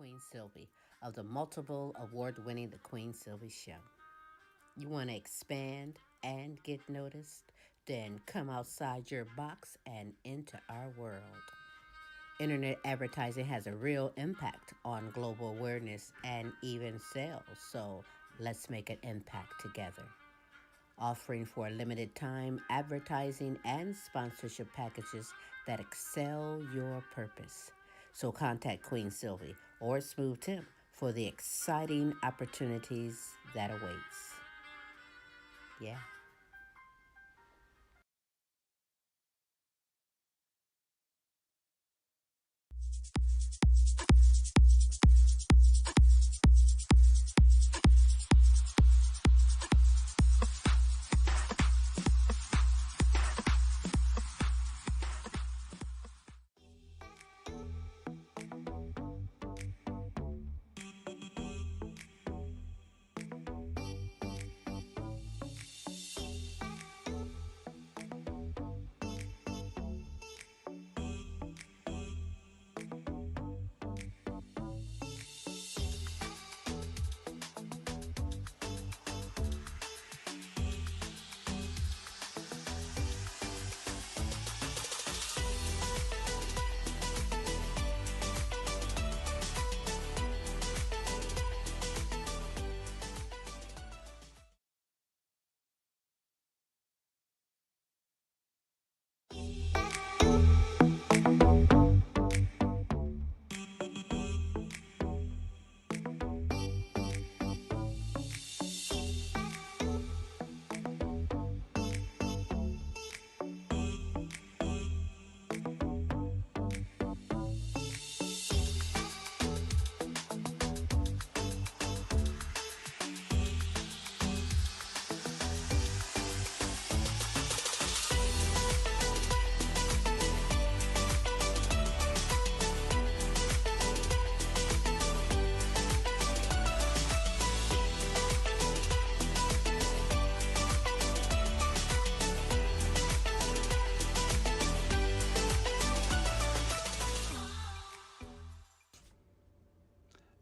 Queen Silvy of the multiple award winning The Queen Silvy Show. You want to expand and get noticed? Then come outside your box and into our world. Internet advertising has a real impact on global awareness and even sales, so let's make an impact together. Offering for a limited time advertising and sponsorship packages that excel your purpose. So contact Queen Silvy or Smooth Tim for the exciting opportunities that awaits. Yeah.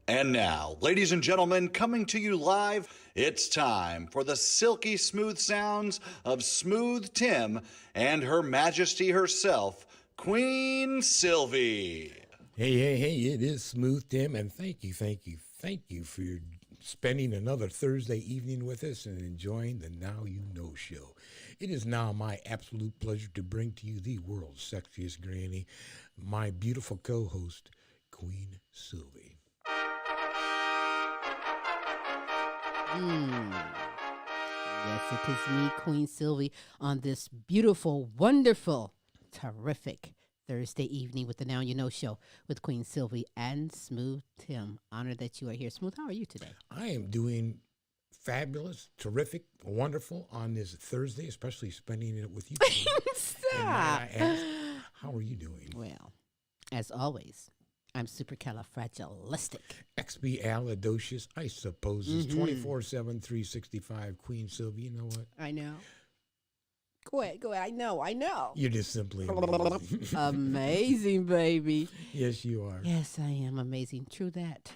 And now, ladies and gentlemen, coming to you live, it's time for the silky smooth sounds of Smooth Tim and Her Majesty herself, Queen Silvy. Hey, it is Smooth Tim, and thank you for spending another Thursday evening with us and enjoying the Now You Know show. It is now my absolute pleasure to bring to you the world's sexiest granny, my beautiful co-host, Queen Silvy. Yes, it is me, Queen Silvy, on this beautiful, wonderful, terrific Thursday evening with the Now You Know show with Queen Silvy and Smooth Tim. Honored that you are here. Smooth, how are you today? I am doing fabulous, terrific, wonderful on this Thursday, especially spending it with you. Stop. How are you doing? Well, as always, I'm supercalifragilistic. Expialidocious, I suppose, is 24/7, 365. Queen Silvy, you know what? I know. Go ahead. I know. You're just simply amazing. Amazing, baby. Yes, you are. Yes, I am amazing. True that.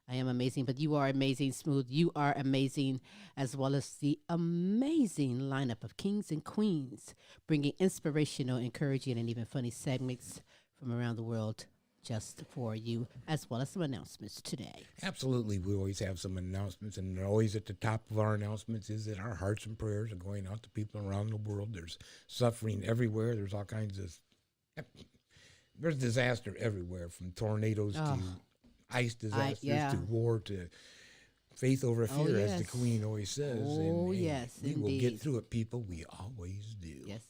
I am amazing, but you are amazing, Smooth. You are amazing, as well as the amazing lineup of kings and queens, bringing inspirational, encouraging, and even funny segments from around the world just for you, as well as some announcements today. Absolutely. We always have some announcements, and always at the top of our announcements is that our hearts and prayers are going out to people around the world. There's suffering everywhere. There's all kinds of... There's disaster everywhere, from tornadoes to ice disasters to war to faith over fear, as the Queen always says. Oh, yes, we indeed. will get through it, people. We always do. Yes.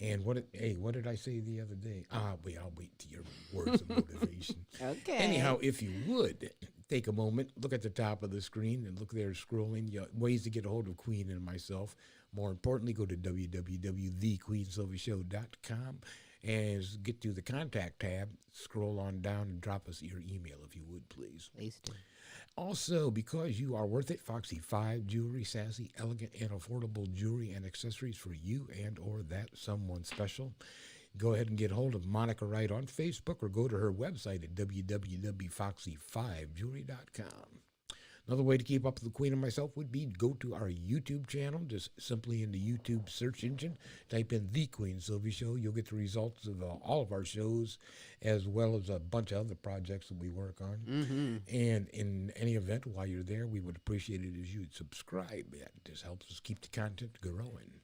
And what did I say the other day? I'll wait to your words of motivation. Okay. Anyhow, if you would take a moment, look at the top of the screen and look there scrolling. Ways to get a hold of Queen and myself. More importantly, go to www.thequeensilvyshow.com and get to the contact tab. Scroll on down and drop us your email if you would, please. Please do. Also, because you are worth it, Foxy 5 Jewelry, sassy, elegant, and affordable jewelry and accessories for you and or that someone special. Go ahead and get hold of Monica Wright on Facebook or go to her website at www.foxy5jewelry.com. Another way to keep up with the Queen and myself would be to go to our YouTube channel, just simply in the YouTube search engine, type in The Queen Silvy Show. You'll get the results of all of our shows, as well as a bunch of other projects that we work on. Mm-hmm. And in any event, while you're there, we would appreciate it as you'd subscribe. That just helps us keep the content going.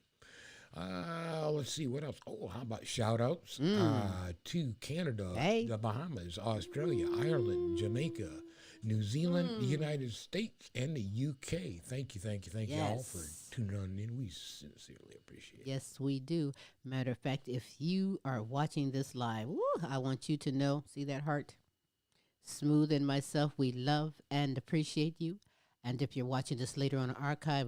Let's see, what else? Oh, how about shout-outs to Canada, the Bahamas, Australia, Ireland, Jamaica, New Zealand, the United States, and the UK. Thank you all for tuning on in. We sincerely appreciate it. Yes, we do. Matter of fact, if you are watching this live, I want you to know, see that heart? Smooth and myself, we love and appreciate you. And if you're watching this later on the archive,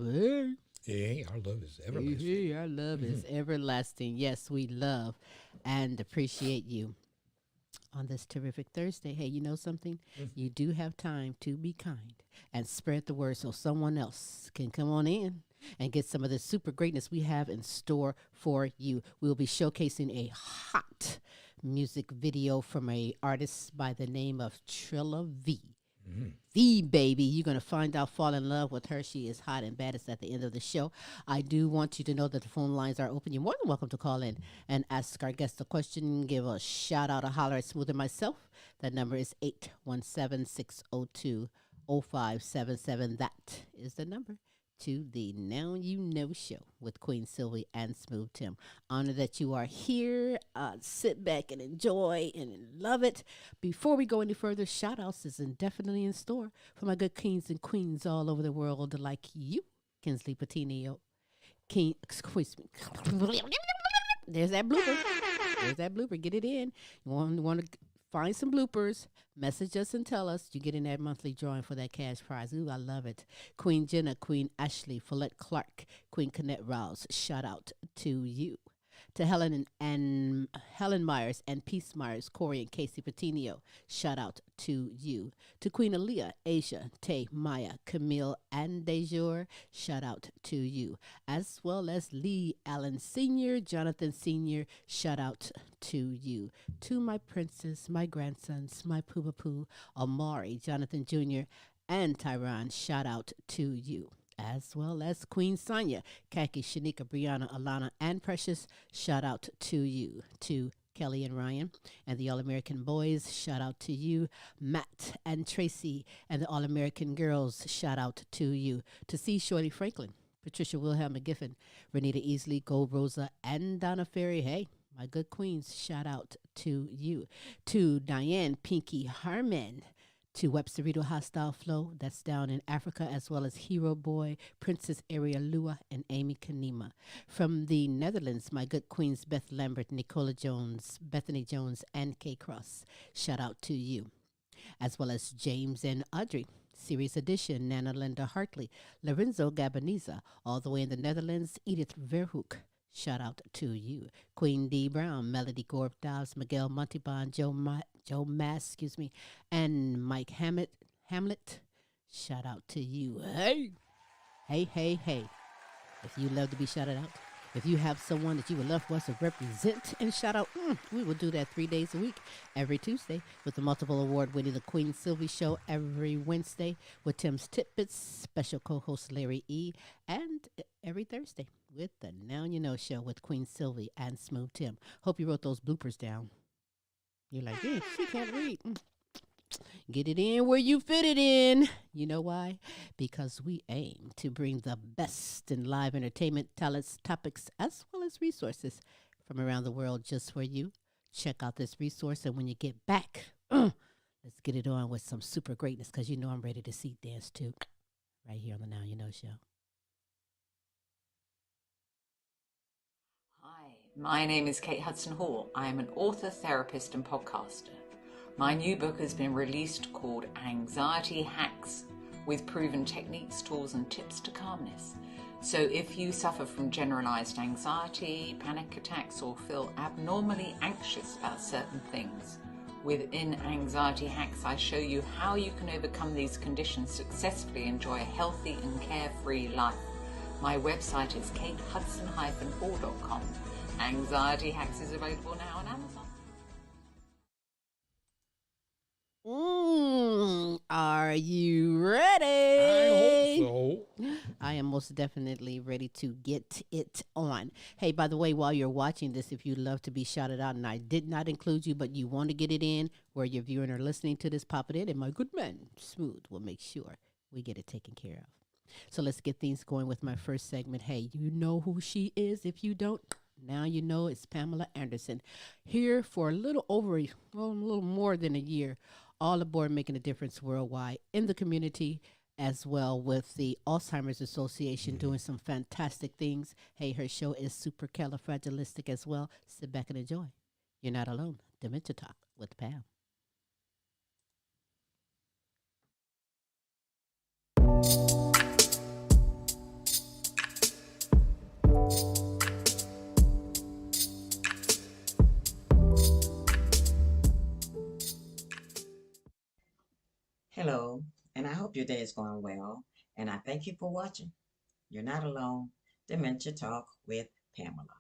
hey, our love is everlasting. Hey, our love is everlasting. Yes, we love and appreciate you. On this terrific Thursday, hey, you know something? You do have time to be kind and spread the word so someone else can come on in and get some of the super greatness we have in store for you. We'll be showcasing a hot music video from an artist by the name of Trilla V. The baby, you're going to find out, fall in love with her. She is hot and baddest at the end of the show. I do want you to know that the phone lines are open. You're more than welcome to call in and ask our guest a question, give a shout out, a holler at Smooth and myself. That number is 817-602-0577. That is the number to the Now You Know Show with Queen Silvy and Smooth Tim. Honor that you are here. Sit back and enjoy and love it. Before we go any further, shout outs is indefinitely in store for my good kings and queens all over the world like you, Kinsley Petiniot. Excuse me. There's that blooper. Get it in. You want to find some bloopers, message us and tell us. You get in that monthly drawing for that cash prize. Ooh, I love it. Queen Jenna, Queen Ashley, Follette Clark, Queen Kennette Rawls, shout out to you. To Helen and Helen Myers and Peace Myers, Corey and Casey Petiniot, shout out to you. To Queen Aaliyah, Asia, Tay, Maya, Camille, and Dejour, shout out to you. As well as Lee Allen Sr., Jonathan Sr., shout out to you. To my princes, my grandsons, my Poo-Ba-Poo, Amari, Jonathan Jr., and Tyron, shout out to you. As well as Queen Sonia, Kaki, Shanika, Brianna, Alana, and Precious, shout out to you. To Kelly and Ryan and the All-American Boys, shout out to you. Matt and Tracy and the All-American Girls, shout out to you. To C. Shorty Franklin, Patricia Wilhelm McGiffin, Renita Easley, Gold Rosa, and Donna Ferry, hey, my good queens, shout out to you. To Diane Pinky Harmon, to Websterito Hostile Flow, that's down in Africa, as well as Hero Boy, Princess Aria Lua, and Amy Kanima. From the Netherlands, my good queens Beth Lambert, Nicola Jones, Bethany Jones, and Kay Cross. Shout out to you. As well as James and Audrey. Series Edition, Nana Linda Hartley, Lorenzo Gabaniza, all the way in the Netherlands, Edith Verhoek. Shout out to you. Queen D. Brown, Melody Gorb Dobbs, Miguel Montibon, Joe Mass, and Mike Hamlet. Shout out to you. Hey. If you love to be shouted out, if you have someone that you would love for us to represent and shout out, we will do that 3 days a week, every Tuesday, with the multiple award-winning The Queen Silvy Show every Wednesday with Tim's Tidbits, special co-host Larry E., and every Thursday with the Now You Know Show with Queen Silvy and Smooth Tim. Hope you wrote those bloopers down. You're like, yeah, she can't read. Get it in where you fit it in. You know why? Because we aim to bring the best in live entertainment, talents, topics, as well as resources from around the world just for you. Check out this resource, and when you get back, let's get it on with some super greatness, because you know I'm ready to see dance too, right here on the Now You Know Show. Hi, my name is Kate Hudson Hall. I am an author, therapist, and podcaster. My new book has been released called Anxiety Hacks, with proven techniques, tools, and tips to calmness. So if you suffer from generalized anxiety, panic attacks, or feel abnormally anxious about certain things, within Anxiety Hacks, I show you how you can overcome these conditions, successfully enjoy a healthy and carefree life. My website is katehudson-hall.com. Anxiety Hacks is available now on Amazon. Are you ready? I hope so. I am most definitely ready to get it on. Hey, by the way, while you're watching this, if you'd love to be shouted out, and I did not include you, but you want to get it in where you're viewing or listening to this, pop it in, and my good man, Smooth, will make sure we get it taken care of. So let's get things going with my first segment. Hey, you know who she is. If you don't, now you know it's Pamela Anderson, here for a little over, a little more than a year, all aboard making a difference worldwide in the community, as well with the Alzheimer's Association doing some fantastic things. Hey, her show is supercalifragilistic as well. Sit back and enjoy. You're not alone. Dementia Talk with Pam. Hello, and I hope your day is going well. And I thank you for watching. You're not alone. Dementia Talk with Pamela.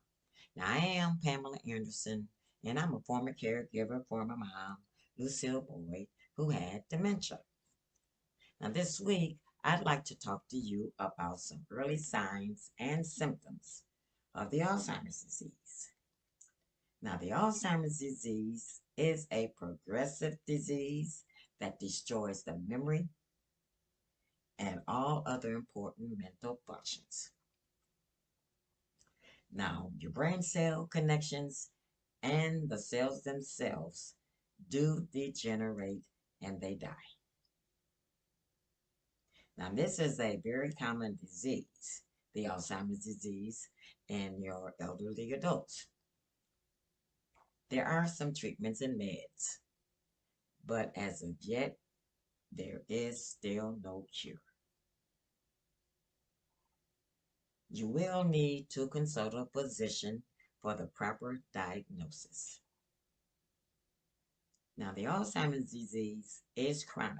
Now, I am Pamela Anderson, and I'm a former caregiver for my mom, Michele Boyd, who had dementia. Now, this week, I'd like to talk to you about some early signs and symptoms of the Alzheimer's disease. Now, the Alzheimer's disease is a progressive disease that destroys the memory and all other important mental functions. Now, your brain cell connections and the cells themselves do degenerate and they die. Now, this is a very common disease, the Alzheimer's disease, in your elderly adults. There are some treatments and meds, but as of yet, there is still no cure. You will need to consult a physician for the proper diagnosis. Now, the Alzheimer's disease is chronic.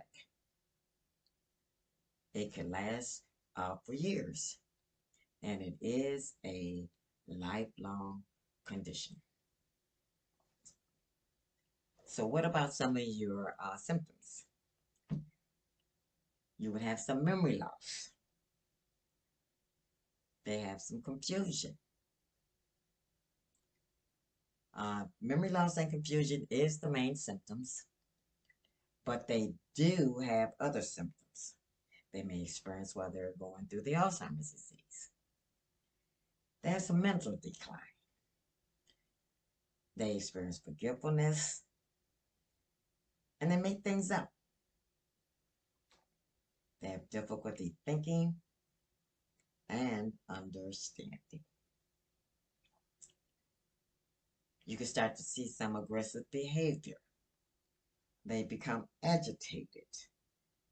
It can last for years, and it is a lifelong condition. So, what about some of your symptoms? You would have some memory loss. They have some confusion. Memory loss and confusion is the main symptoms, but they do have other symptoms they may experience while they're going through the Alzheimer's disease. They have some mental decline. They experience forgetfulness, and they make things up. They have difficulty thinking and understanding. You can start to see some aggressive behavior. They become agitated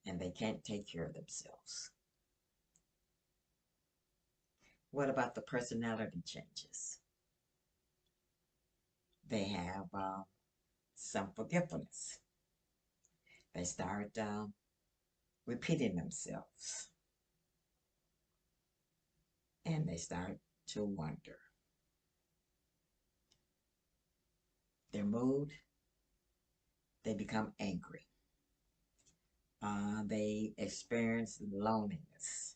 and they can't take care of themselves. What about the personality changes? They have some forgetfulness. They start repeating themselves and they start to wonder. Their mood, they become angry. They experience loneliness.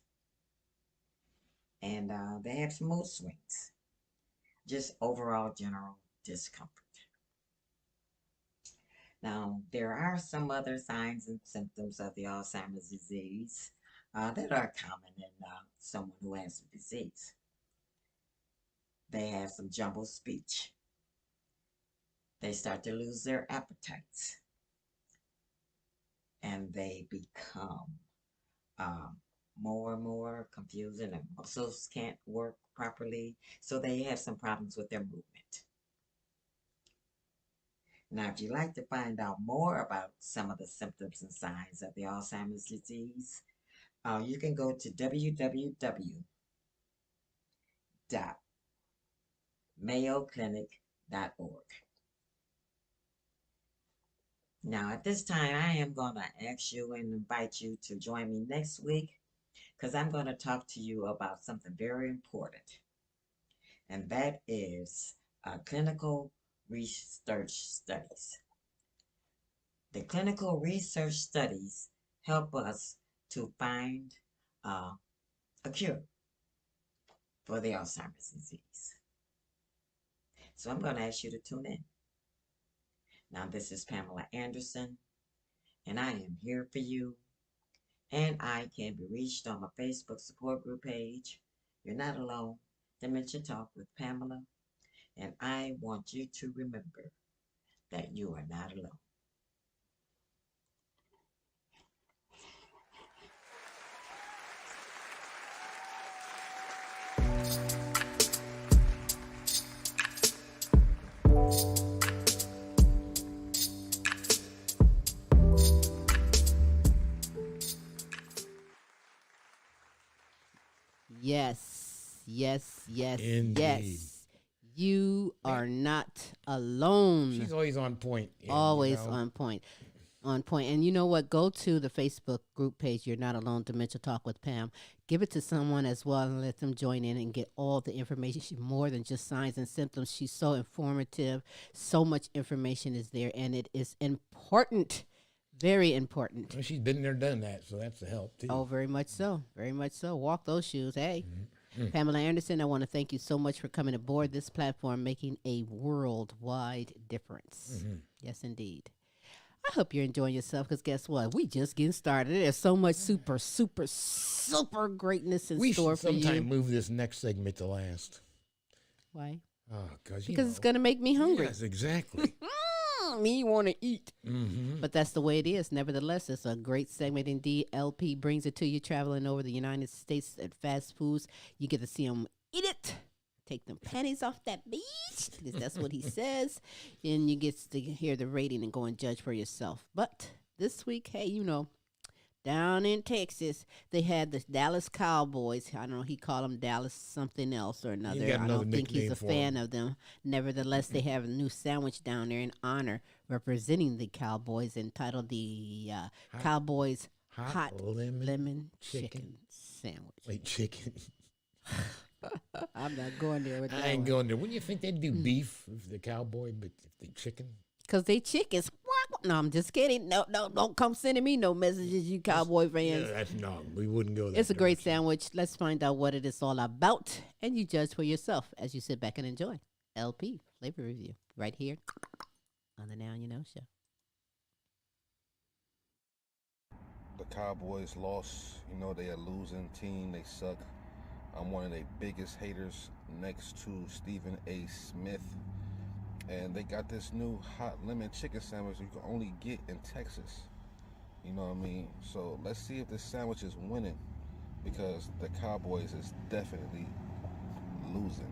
And they have some mood swings. Just overall general discomfort. Now, there are some other signs and symptoms of the Alzheimer's disease that are common in someone who has the disease. They have some jumbled speech. They start to lose their appetites. And they become more and more confused, and their muscles can't work properly. So they have some problems with their movement. Now, if you'd like to find out more about some of the symptoms and signs of the Alzheimer's disease, you can go to www.mayoclinic.org. Now, at this time, I am going to ask you and invite you to join me next week because I'm going to talk to you about something very important, and that is clinical research studies. The clinical research studies help us to find a cure for the Alzheimer's disease. So I'm going to ask you to tune in. Now, this is Pamela Anderson, and I am here for you. And I can be reached on my Facebook support group page. You're Not Alone, Dementia Talk with Pamela. And I want you to remember that you are not alone. Yes, yes, yes, Indeed. yes. You are not alone. She's always on point. And, Always on point. On point. And you know what? Go to the Facebook group page, You're Not Alone, Dementia Talk with Pam. Give it to someone as well and let them join in and get all the information. She's more than just signs and symptoms. She's so informative. So much information is there, and it is important. Very important. Well, she's been there, done that, so that's a help, too. Oh, very much so. Very much so. Walk those shoes. Hey. Pamela Anderson, I want to thank you so much for coming aboard this platform, making a worldwide difference. Yes, indeed. I hope you're enjoying yourself because guess what? We just getting started. There's so much super, super, super greatness in store for you. We should sometime move this next segment to last. Why? Oh, because it's going to make me hungry. Yes, exactly. Me want to eat. But that's the way it is. Nevertheless, it's a great segment indeed. LP brings it to you traveling over the United States at fast foods. You get to see them eat it. Take them panties off that beach, because that's what he says. And you get to hear the rating and go and judge for yourself. But this week, hey, you know, down in Texas, they had the Dallas Cowboys. I don't know, he called them Dallas something else or another. I don't think he's a fan of them. Nevertheless, they have a new sandwich down there in honor representing the Cowboys entitled the Cowboys Hot Lemon Chicken Sandwich. Wait, chicken. I'm not going there with that. I ain't going there. Wouldn't you think they'd do beef if the cowboy, but if they chicken? Because they chickens. No, I'm just kidding. No, don't come sending me no messages, you Cowboy fans. No, we wouldn't go there. It's a great sandwich. Let's find out what it is all about, and you judge for yourself as you sit back and enjoy. LP Flavor Review right here on the Now You Know Show. The Cowboys lost. You know, they a losing team. They suck. I'm one of their biggest haters next to Stephen A. Smith. And they got this new hot lemon chicken sandwich you can only get in Texas. You know what I mean? So let's see if this sandwich is winning, because the Cowboys is definitely losing.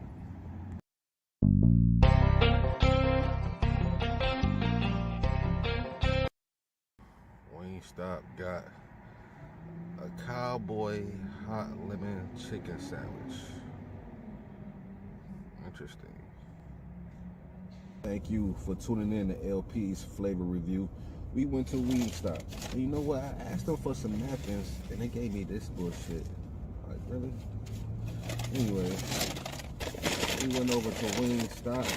Wingstop got a Cowboy hot lemon chicken sandwich. Interesting. Thank you for tuning in to LP's Flavor Review. We went to Wingstop. And you know what? I asked them for some napkins, and they gave me this bullshit. Like, really? Anyway, we went over to Wingstop,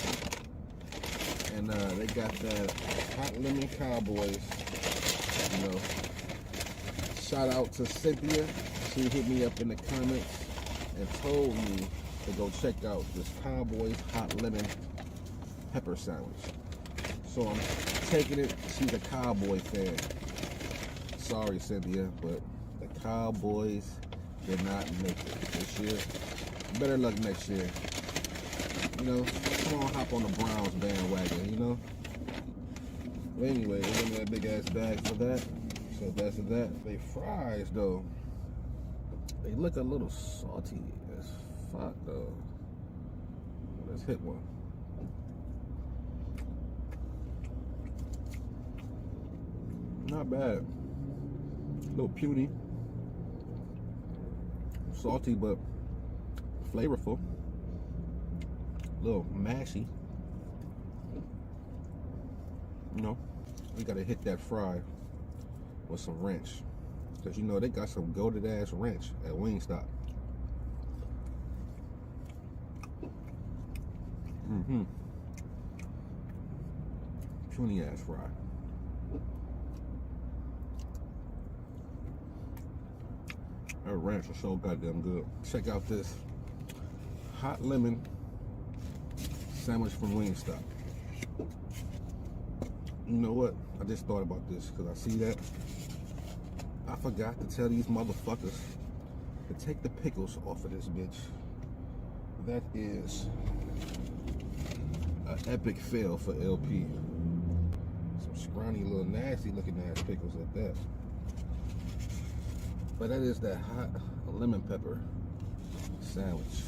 and they got that hot lemon Cowboys. You know, shout out to Cynthia. She hit me up in the comments and told me to go check out this Cowboys hot lemon pepper sandwich. So I'm taking it. She's a Cowboy fan. Sorry, Cynthia, but the Cowboys did not make it this year. Better luck next year. You know, come on, hop on the Browns bandwagon, you know? But anyway, give me that big ass bag for that. So that's that. They fries though, they look a little salty as fuck though. Let's hit one. Not bad. A little puny. Salty but flavorful. A little mashy. You know, we gotta hit that fry with some ranch. Cause you know they got some goated ass ranch at Wingstop. puny ass fry. That ranch is so goddamn good. Check out this hot lemon sandwich from Wingstop. You know what? I just thought about this because I see that. I forgot to tell these motherfuckers to take the pickles off of this bitch. That is an epic fail for LP. Some scrawny little nasty looking ass pickles at that. But that is that hot lemon pepper sandwich.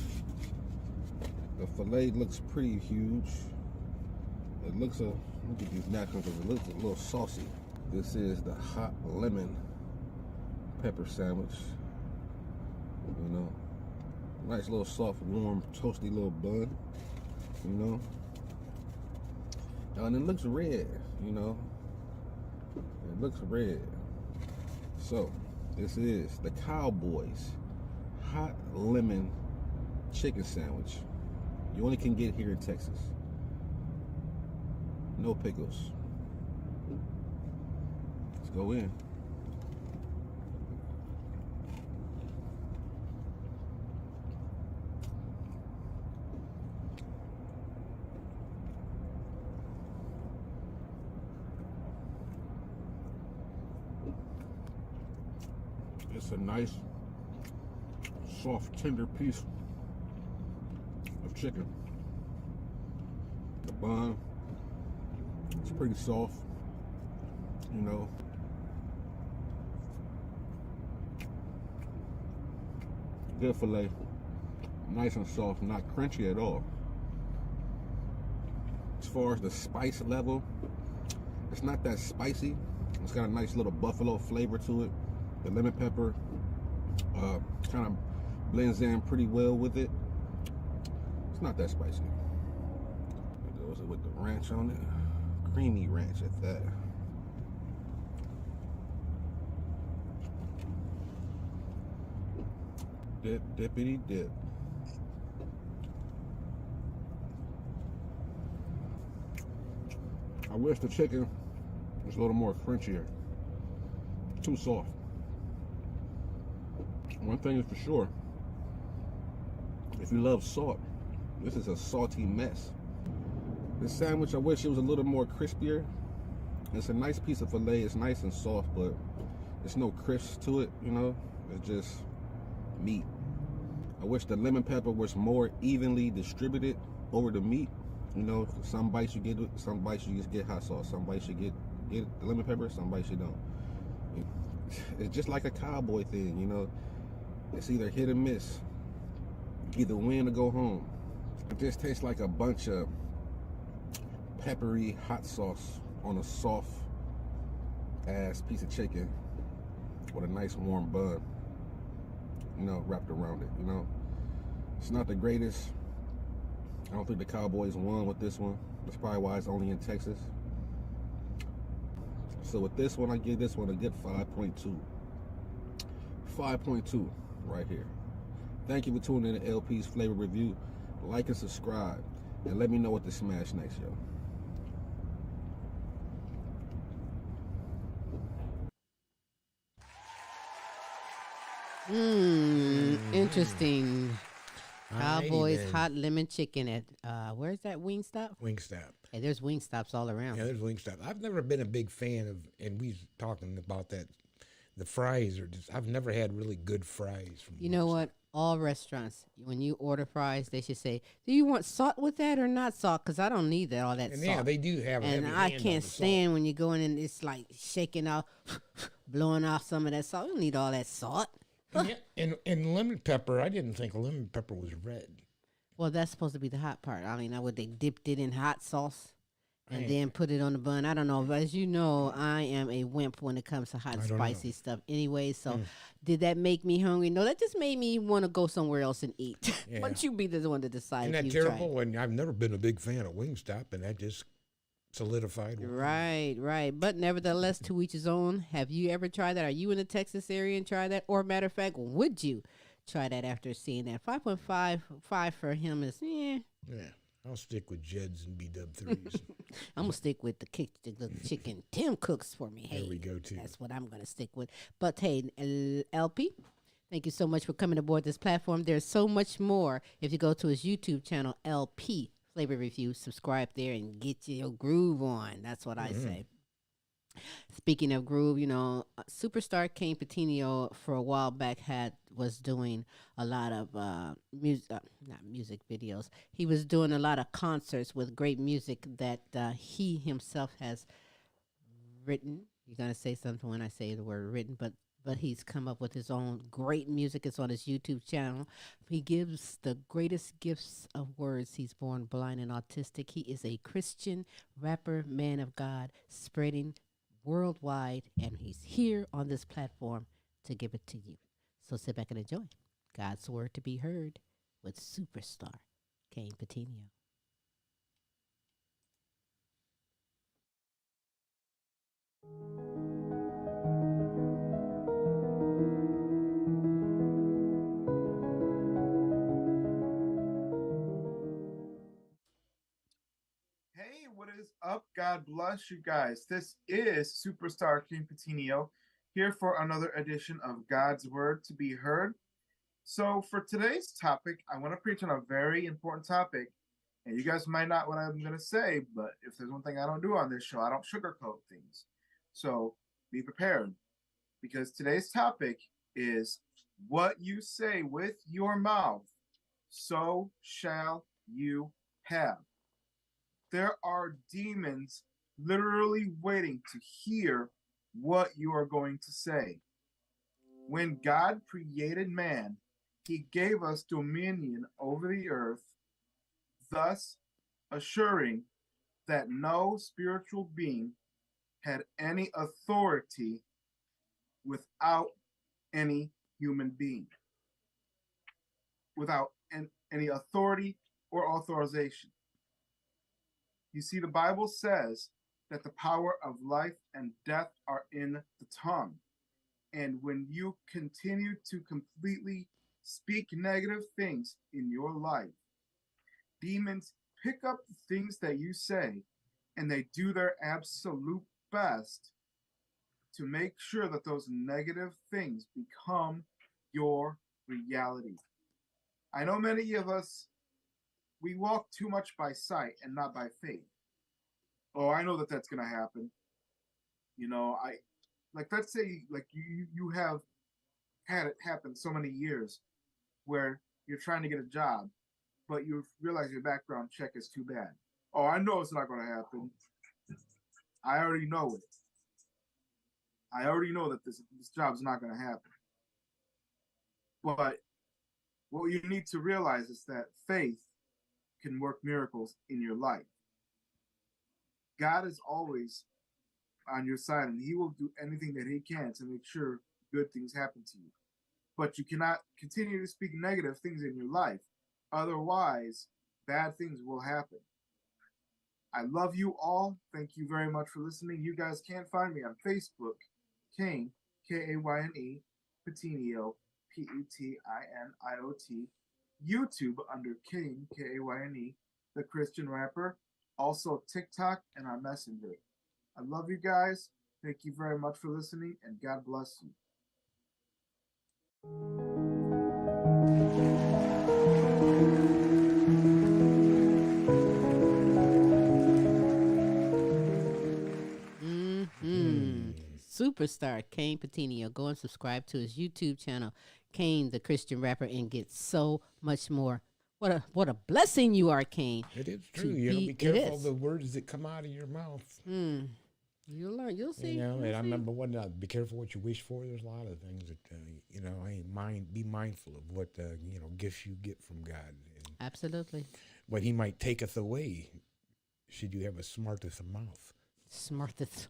The filet looks pretty huge. It looks look at these napkins, it looks a little saucy. This is the hot lemon pepper sandwich. You know, nice little soft, warm, toasty little bun. You know, and it looks red. You know, it looks red. So this is the Cowboys hot lemon chicken sandwich. You only can get here in Texas. No pickles. Let's go in. It's a nice, soft, tender piece of chicken. The bun, it's pretty soft, you know. Good filet, nice and soft, not crunchy at all. As far as the spice level, it's not that spicy. It's got a nice little buffalo flavor to it. The lemon pepper kind of blends in pretty well with it. It's not that spicy. It goes with the ranch on it. Creamy ranch at that. Dip, dippity dip. I wish the chicken was a little more crunchier. Too soft. One thing is for sure, if you love salt, this is a salty mess. This sandwich, I wish it was a little more crispier. It's a nice piece of filet, it's nice and soft, but there's no crisp to it, you know? It's just meat. I wish the lemon pepper was more evenly distributed over the meat. You know, some bites you get, some bites you just get hot sauce, some bites you get the lemon pepper, some bites you don't. It's just like a cowboy thing, you know? It's either hit or miss. Either win or go home. It just tastes like a bunch of peppery hot sauce on a soft ass piece of chicken with a nice warm bun, you know, wrapped around it, you know. It's not the greatest. I don't think the Cowboys won with this one. That's probably why it's only in Texas. So with this one, I give this one a good 5.2. 5.2 right here. Thank you for tuning in to LP's Flavor Review. Like and subscribe, and let me know what to smash next, yo. Interesting. Alrighty Cowboys then. hot lemon chicken at where's that Wingstop? Wingstop. Hey, there's Wingstops all around. Yeah, there's Wingstop. I've never been a big fan of, and we was talking about that. The fries are just. I've never had really good fries from. You know Wingstop. what? All restaurants, when you order fries, they should say, "Do you want salt with that or not salt?" Because I don't need that all that And salt. yeah, they do have. a And heavy I hand on can't the salt. stand when you go in and it's like shaking out, blowing off some of that salt. You don't need all that salt. And, yeah, and lemon pepper. I didn't think lemon pepper was red. Well, that's supposed to be the hot part. I mean, would they dipped it in hot sauce and Man. then put it on the bun? I don't know. But as you know, I am a wimp when it comes to hot and I don't know. spicy stuff anyway. So did that make me hungry? No, that just made me want to go somewhere else and eat. Yeah. But you be the one to decide Isn't if that you've terrible? tried. And I've never been a big fan of Wingstop, and that just solidified. Right, right. But nevertheless, to each his own. Have you ever tried that? Are you in the Texas area and tried that? Or matter of fact, would you try that after seeing that? 5.55 for him is, Yeah, I'll stick with Jed's and B-Dub-3s. I'm gonna stick with the chicken Tim cooks for me. Hey, There we go, too. That's what I'm gonna stick with. But hey, LP, thank you so much for coming aboard this platform. There's so much more. If you go to his YouTube channel, LP Flavor Review, subscribe there and get your groove on. That's what I say. Speaking of groove, superstar Kayne Petiniot for a while back was doing a lot of music, not music videos. He was doing a lot of concerts with great music that he himself has written. You're gonna say something when I say the word written, but he's come up with his own great music. It's on his YouTube channel. He gives the greatest gifts of words. He's born blind and autistic. He is a Christian rapper, man of God, spreading worldwide, and he's here on this platform to give it to you. So sit back and enjoy God's word to be heard with superstar Kayne Petiniot. Hey, what is up? God bless you guys. This is Superstar Kayne Petiniot here for another edition of God's Word to be heard. So for today's topic, I want to preach on a very important topic. And you guys might not what I'm going to say, but if there's one thing I don't do on this show, I don't sugarcoat things. So be prepared, because today's topic is what you say with your mouth, so shall you have. There are demons literally waiting to hear what you are going to say. When God created man, he gave us dominion over the earth, thus assuring that no spiritual being had any authority without any human being, without any authority or authorization. You see, the Bible says that the power of life and death are in the tongue. And when you continue to completely speak negative things in your life, demons pick up the things that you say, and they do their absolute best to make sure that those negative things become your reality. I know many of us, we walk too much by sight and not by faith. Oh, I know that that's going to happen. Let's say you have had it happen so many years where you're trying to get a job, but you realize your background check is too bad. Oh, I know it's not going to happen. I already know it. I already know that this job's not going to happen. But what you need to realize is that faith can work miracles in your life. God is always on your side, and he will do anything that he can to make sure good things happen to you. But you cannot continue to speak negative things in your life. Otherwise, bad things will happen. I love you all. Thank you very much for listening. You guys can find me on Facebook, Kayne, Kayne, Petiniot, Petiniot, YouTube under Kayne, Kayne, the Christian rapper, also TikTok and our Messenger. I love you guys. Thank you very much for listening, and God bless you. Superstar Kayne Petiniot. Go and subscribe to his YouTube channel, Kayne the Christian Rapper, and get so much more. What a blessing you are, Kayne. It is true. Be careful of the words that come out of your mouth. You'll learn. You'll see. I remember be careful what you wish for. There's a lot of things that be mindful of what gifts you get from God. And absolutely. What he might taketh away, should you have a smartest mouth. Smartest.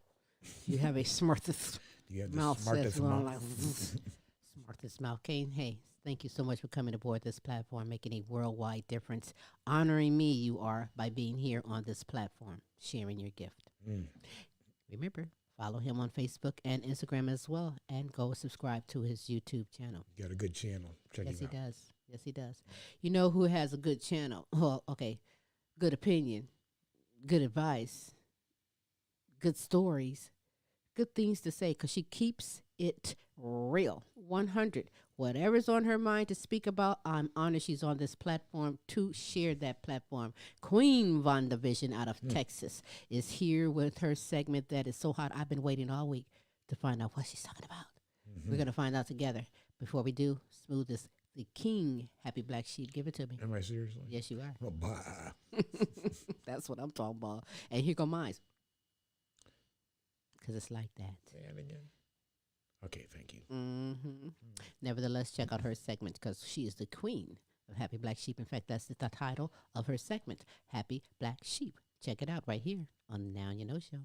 You have a smartest you have the mouth. Smartest mouth. Smartest mouth. Kayne, hey, thank you so much for coming aboard this platform, making a worldwide difference. Honoring me, you are, by being here on this platform, sharing your gift. Remember, follow him on Facebook and Instagram as well, and go subscribe to his YouTube channel. Got a good channel. Check yes, him out. Yes, he does. You know who has a good channel? Well, okay. good opinion, good advice, good stories, good things to say because she keeps it real. 100. Whatever's on her mind to speak about, I'm honored she's on this platform to share that platform. Queen Vonda Vision out of Texas is here with her segment that is so hot. I've been waiting all week to find out what she's talking about. We're going to find out together. Before we do, Smooth is the king. Happy Black Sheep. Give it to me. Am I seriously? Yes, you are. Oh, bah. That's what I'm talking about. And here go mine. Because it's like that. Say it again. Okay, thank you. Nevertheless, check out her segment because she is the queen of Happy Black Sheep. In fact, that's the title of her segment, Happy Black Sheep. Check it out right here on the Now You Know Show.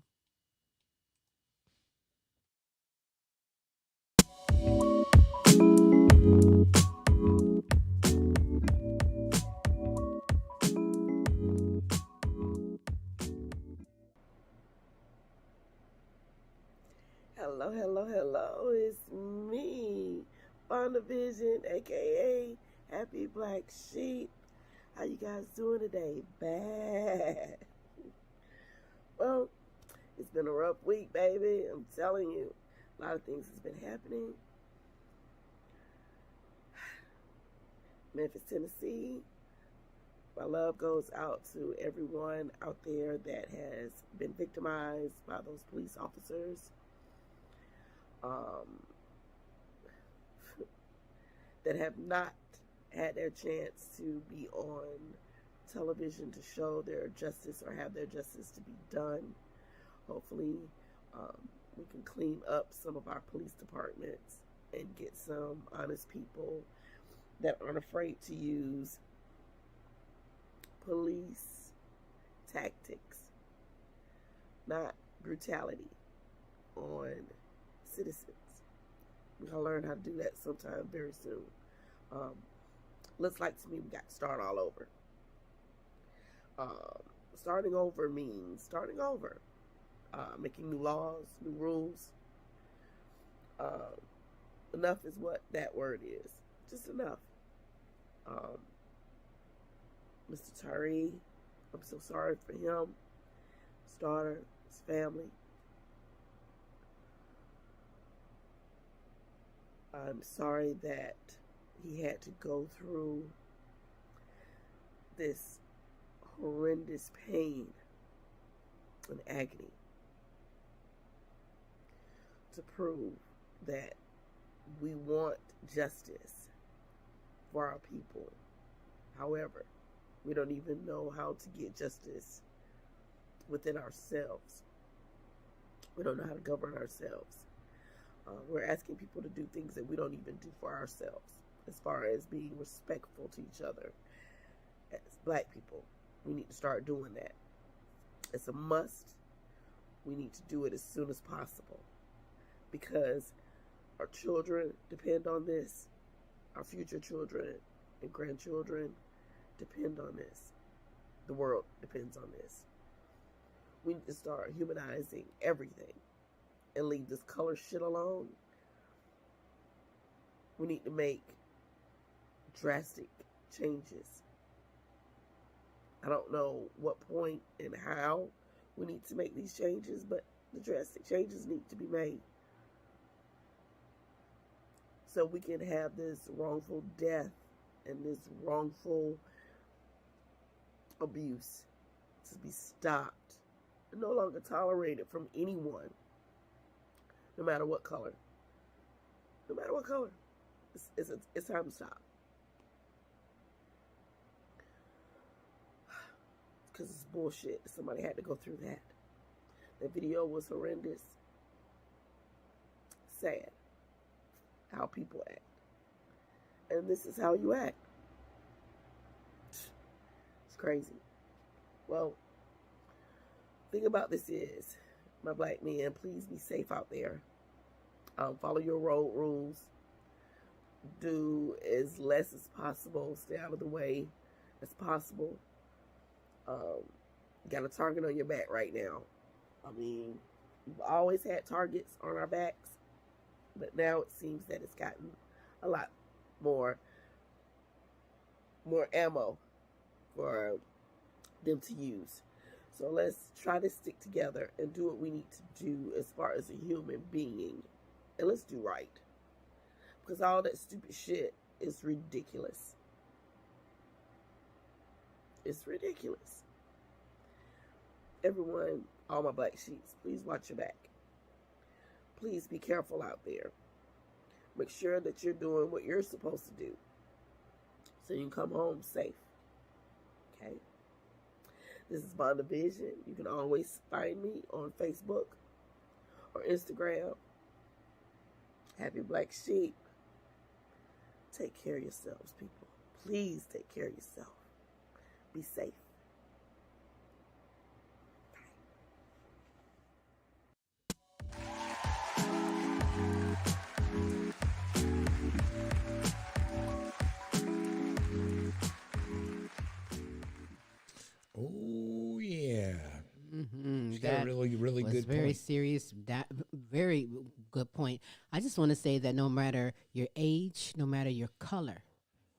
Hello, hello, hello. It's me, Vonda Vision, aka Happy Black Sheep. How you guys doing today? Bad. Well, it's been a rough week, baby. I'm telling you. A lot of things has been happening. Memphis, Tennessee. My love goes out to everyone out there that has been victimized by those police officers. That have not had their chance to be on television to show their justice or have their justice to be done. Hopefully, we can clean up some of our police departments and get some honest people that aren't afraid to use police tactics, not brutality, on citizens. We're going to learn how to do that sometime very soon. Looks like to me we got to start all over. Starting over means starting over. Making new laws, new rules. Enough is what that word is. Just enough. Mr. Tyree, I'm so sorry for him, his daughter, his family. I'm sorry that he had to go through this horrendous pain and agony to prove that we want justice for our people. However, we don't even know how to get justice within ourselves. We don't know how to govern ourselves. We're asking people to do things that we don't even do for ourselves, as far as being respectful to each other. As Black people, we need to start doing that. It's a must. We need to do it as soon as possible, because our children depend on this. Our future children and grandchildren depend on this. The world depends on this. We need to start humanizing everything and leave this color shit alone. We need to make drastic changes. I don't know what point and how we need to make these changes, but the drastic changes need to be made so we can have this wrongful death and this wrongful abuse to be stopped and no longer tolerated from anyone, no matter what color. No matter what color. It's time to stop. Because it's bullshit. Somebody had to go through that. The video was horrendous. Sad. How people act. And this is how you act. It's crazy. Well, the thing about this is, my Black men, please be safe out there. Follow your road rules. Do as less as possible. Stay out of the way as possible. Got a target on your back right now. I mean, we've always had targets on our backs, but now it seems that it's gotten a lot more ammo for them to use. So let's try to stick together and do what we need to do as far as a human being. And let's do right. Because all that stupid shit is ridiculous. It's ridiculous. Everyone, all my black sheeps, please watch your back. Please be careful out there. Make sure that you're doing what you're supposed to do so you can come home safe. Okay? This is Vonda Vision. You can always find me on Facebook or Instagram. Happy Black Sheep. Take care of yourselves, people. Please take care of yourself. Be safe. Oh yeah. Mm-hmm. She's got a really, really was good very point. serious. That very good point. I just want to say that no matter your age, no matter your color,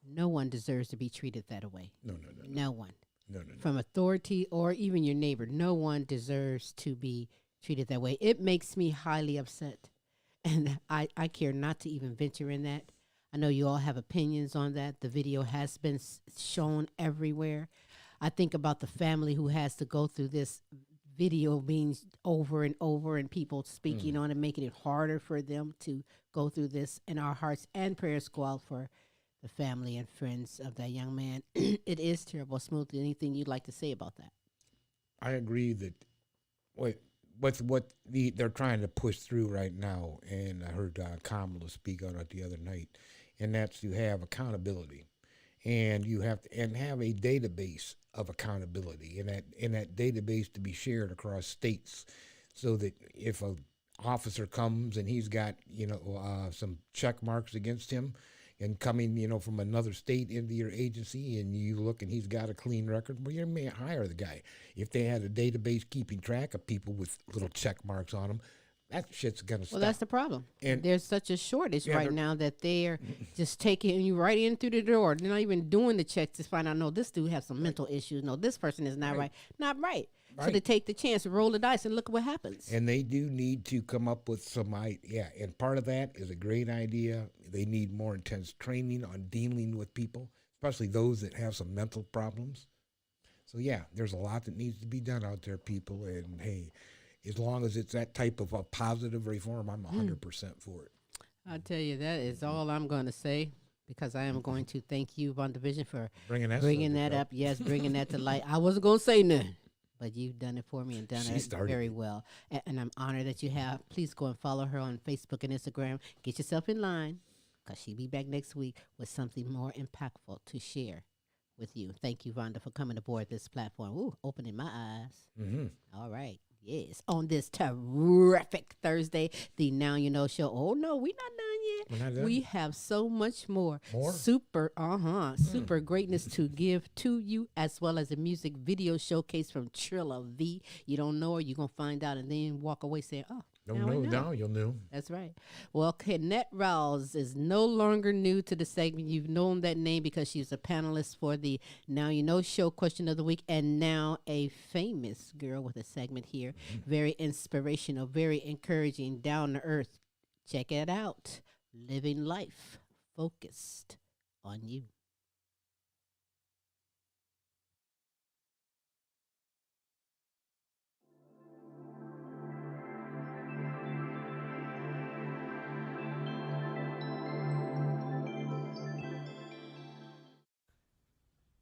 no one deserves to be treated that way. No. No one. No. From authority or even your neighbor, no one deserves to be treated that way. It makes me highly upset. And I care not to even venture in that. I know you all have opinions on that. The video has been shown everywhere. I think about the family who has to go through this video being over and over and people speaking on it, making it harder for them to go through this. And our hearts and prayers go out for the family and friends of that young man. It is terrible. Smooth, anything you'd like to say about that? I agree that what they're trying to push through right now, and I heard Kamala speak on it the other night, and that's to have accountability, and you have to have a database of accountability, and that database to be shared across states, so that if a officer comes and he's got some check marks against him, and coming from another state into your agency, and you look and he's got a clean record, well, you may hire the guy. If they had a database keeping track of people with little check marks on them, that shit's gonna stop. Well, that's the problem. And there's such a shortage right they're- now that they're just taking you right in through the door. They're not even doing the checks to find out, no, this dude has some mental issues. No, this person is not right. Not right. So they take the chance, roll the dice, and look what happens. And they do need to come up with some idea. And part of that is a great idea. They need more intense training on dealing with people, especially those that have some mental problems. So, yeah, there's a lot that needs to be done out there, people. And, hey, as long as it's that type of a positive reform, I'm 100% for it. I'll tell you, that is all I'm going to say, because I am going to thank you, Vonda Vision, for bringing that up. Yes, bringing that to light. I wasn't going to say nothing, but you've done it for me and done it very well. And I'm honored that you have. Please go and follow her on Facebook and Instagram. Get yourself in line, because she'll be back next week with something more impactful to share with you. Thank you, Vonda, for coming aboard this platform. Ooh, opening my eyes. Mm-hmm. All right. Yes, on this terrific Thursday, the Now You Know show. Oh, no, we're not done yet. We're not done. We have so much more. More? Super greatness to give to you, as well as a music video showcase from Trilla V. You don't know her, you're going to find out, and then walk away saying, oh, Now you'll know. That's right. Well, Kennette Rawls is no longer new to the segment. You've known that name because she's a panelist for the Now You Know show question of the week, and now a famous girl with a segment here. Very inspirational, very encouraging, down to earth. Check it out. Living life focused on you.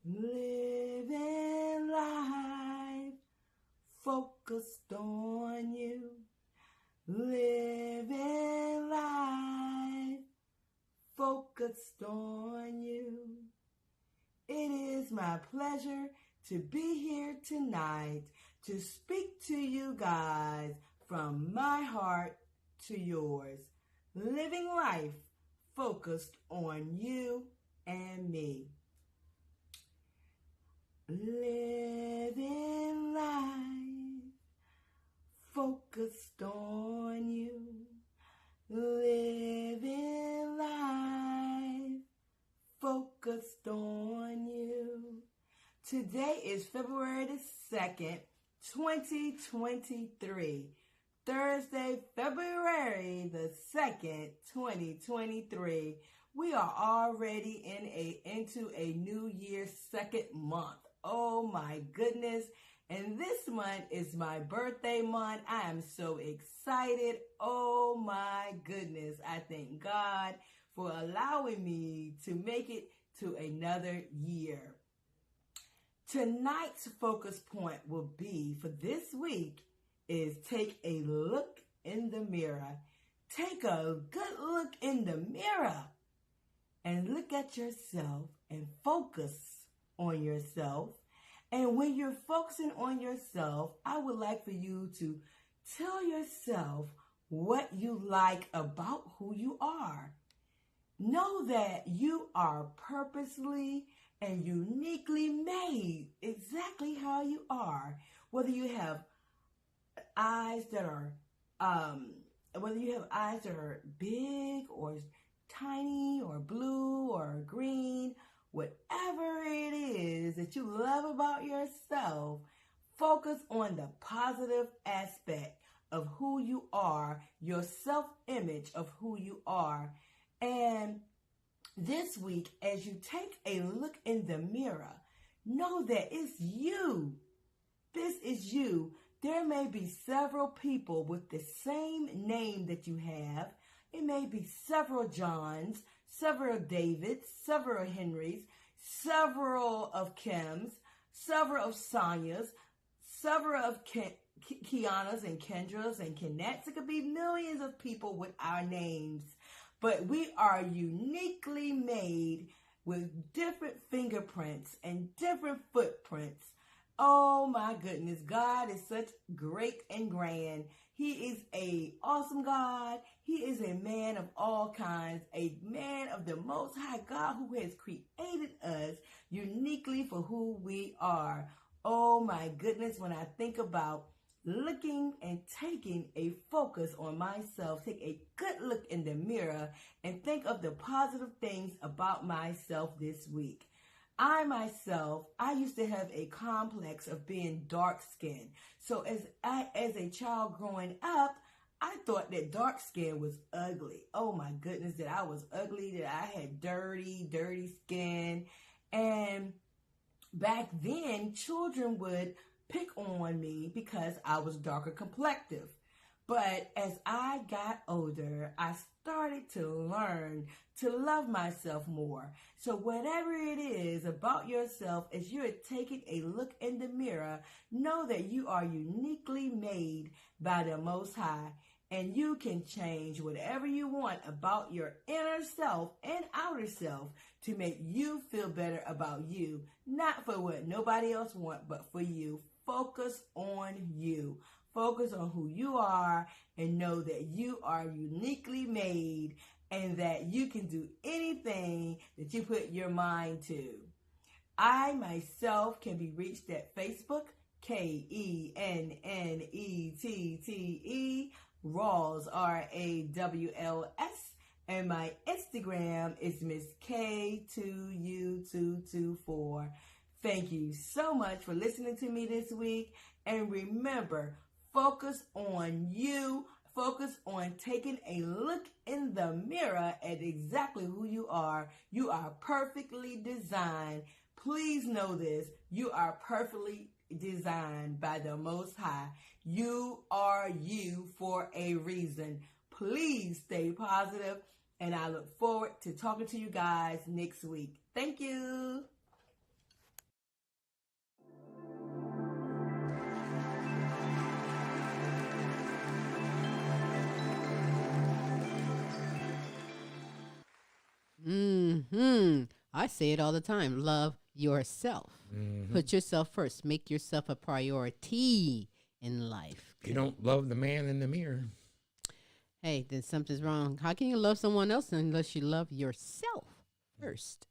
Living life focused on you. Living life focused on you. It is my pleasure to be here tonight to speak to you guys from my heart to yours. Living life focused on you and me. Living life focused on you. Living life focused on you. Today is February the 2nd, 2023. Thursday, February the 2nd, 2023. We are already into a new year's second month. Oh my goodness. And this month is my birthday month. I am so excited. Oh my goodness. I thank God for allowing me to make it to another year. Tonight's focus point will be for this week is take a look in the mirror. Take a good look in the mirror and look at yourself and focus on yourself. And when you're focusing on yourself, I would like for you to tell yourself what you like about who you are. Know that you are purposely and uniquely made exactly how you are. Whether you have eyes that are big or tiny or blue or green, whatever it is that you love about yourself, focus on the positive aspect of who you are, your self-image of who you are. And this week, as you take a look in the mirror, know that it's you. This is you. There may be several people with the same name that you have. It may be several Johns, several Davids, several Henrys, several of Kims, several of Sonias, several of Kianas and Kendras and Kennettes. It could be millions of people with our names. But we are uniquely made with different fingerprints and different footprints. Oh my goodness, God is such great and grand. He is an awesome God. He is a man of all kinds, a man of the Most High God who has created us uniquely for who we are. Oh my goodness, when I think about looking and taking a focus on myself, take a good look in the mirror and think of the positive things about myself this week. I used to have a complex of being dark-skinned. So as a child growing up, I thought that dark skin was ugly. Oh my goodness, that I was ugly, that I had dirty skin. And back then, children would pick on me because I was darker complective. But as I got older, I started to learn to love myself more. So whatever it is about yourself, as you're taking a look in the mirror, know that you are uniquely made by the Most High. And you can change whatever you want about your inner self and outer self to make you feel better about you. Not for what nobody else wants, but for you. Focus on you. Focus on who you are and know that you are uniquely made and that you can do anything that you put your mind to. I myself can be reached at Facebook, KENNETTE, Rawls, RAWLS, and my Instagram is Miss K2U224. Thank you so much for listening to me this week. And remember, focus on you. Focus on taking a look in the mirror at exactly who you are. You are perfectly designed. Please know this. You are perfectly designed by the Most High. You are you for a reason. Please stay positive, and I look forward to talking to you guys next week. Thank you. I say it all the time. Love yourself. Put yourself first. Make yourself a priority in life. You don't love the man in the mirror. Hey, then something's wrong. How can you love someone else unless you love yourself first?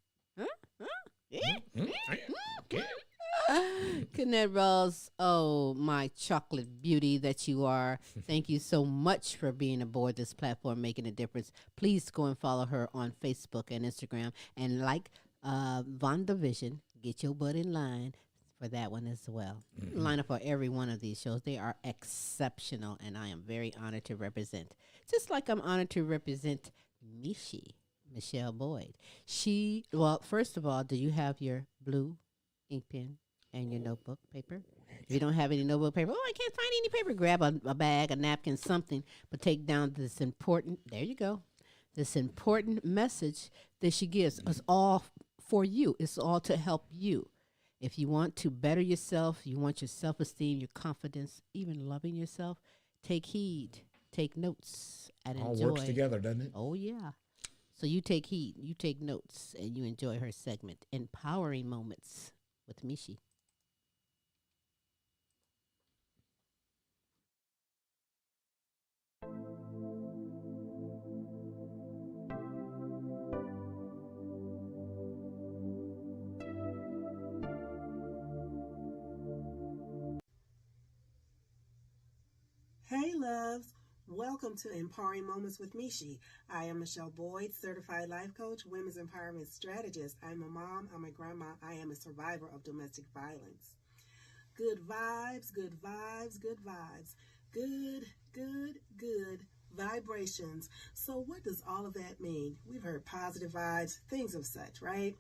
Kennette Rawls, oh, my chocolate beauty that you are. Thank you so much for being aboard this platform, making a difference. Please go and follow her on Facebook and Instagram and like Vonda Vision. Get your butt in line for that one as well. Line up for every one of these shows. They are exceptional, and I am very honored to represent. Just like I'm honored to represent Michi, Michele Boyd. Well, first of all, do you have your blue ink pen and your notebook paper? If you don't have any notebook paper, I can't find any paper. Grab a bag, a napkin, something, but take down this important, there you go, this important message that she gives us all for you. It's all to help you. If you want to better yourself, you want your self-esteem, your confidence, even loving yourself, take heed, take notes, and All enjoy. works together, doesn't it? Oh, yeah. So you take heed, you take notes, and you enjoy her segment, Empowering Moments with Michi. Hey, loves. Welcome to Empowering Moments with Michi. I am Michele Boyd, certified life coach, women's empowerment strategist. I'm a mom, I'm a grandma, I am a survivor of domestic violence. Good vibes, good vibes, good vibes. Good, good, good vibrations. So what does all of that mean? We've heard positive vibes, things of such, right?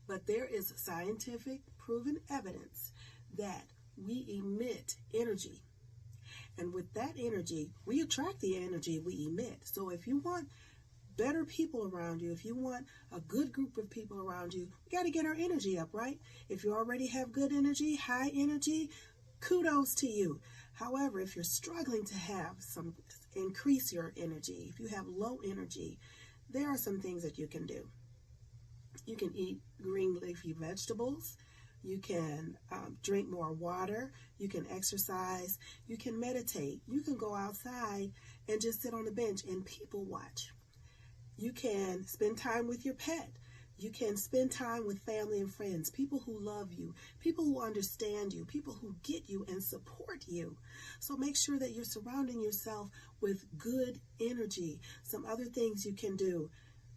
But there is scientific proven evidence that we emit energy. And with that energy, we attract the energy we emit. So if you want better people around you, if you want a good group of people around you, we got to get our energy up, right? If you already have good energy, high energy, kudos to you. However, if you're struggling to increase your energy, if you have low energy, there are some things that you can do. You can eat green leafy vegetables. You can drink more water. You can exercise. You can meditate. You can go outside and just sit on the bench and people watch. You can spend time with your pet. You can spend time with family and friends, people who love you, people who understand you, people who get you and support you. So make sure that you're surrounding yourself with good energy. Some other things you can do.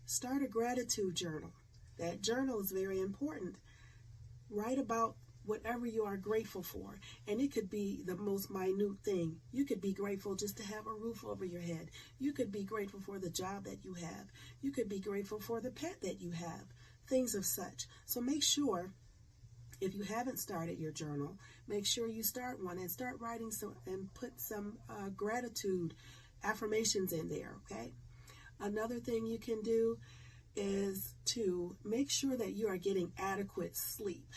Start a gratitude journal. That journal is very important. Write about whatever you are grateful for. And it could be the most minute thing. You could be grateful just to have a roof over your head. You could be grateful for the job that you have. You could be grateful for the pet that you have. Things of such. So make sure, if you haven't started your journal, make sure you start one and start writing some and put some gratitude affirmations in there, okay? Another thing you can do is to make sure that you are getting adequate sleep.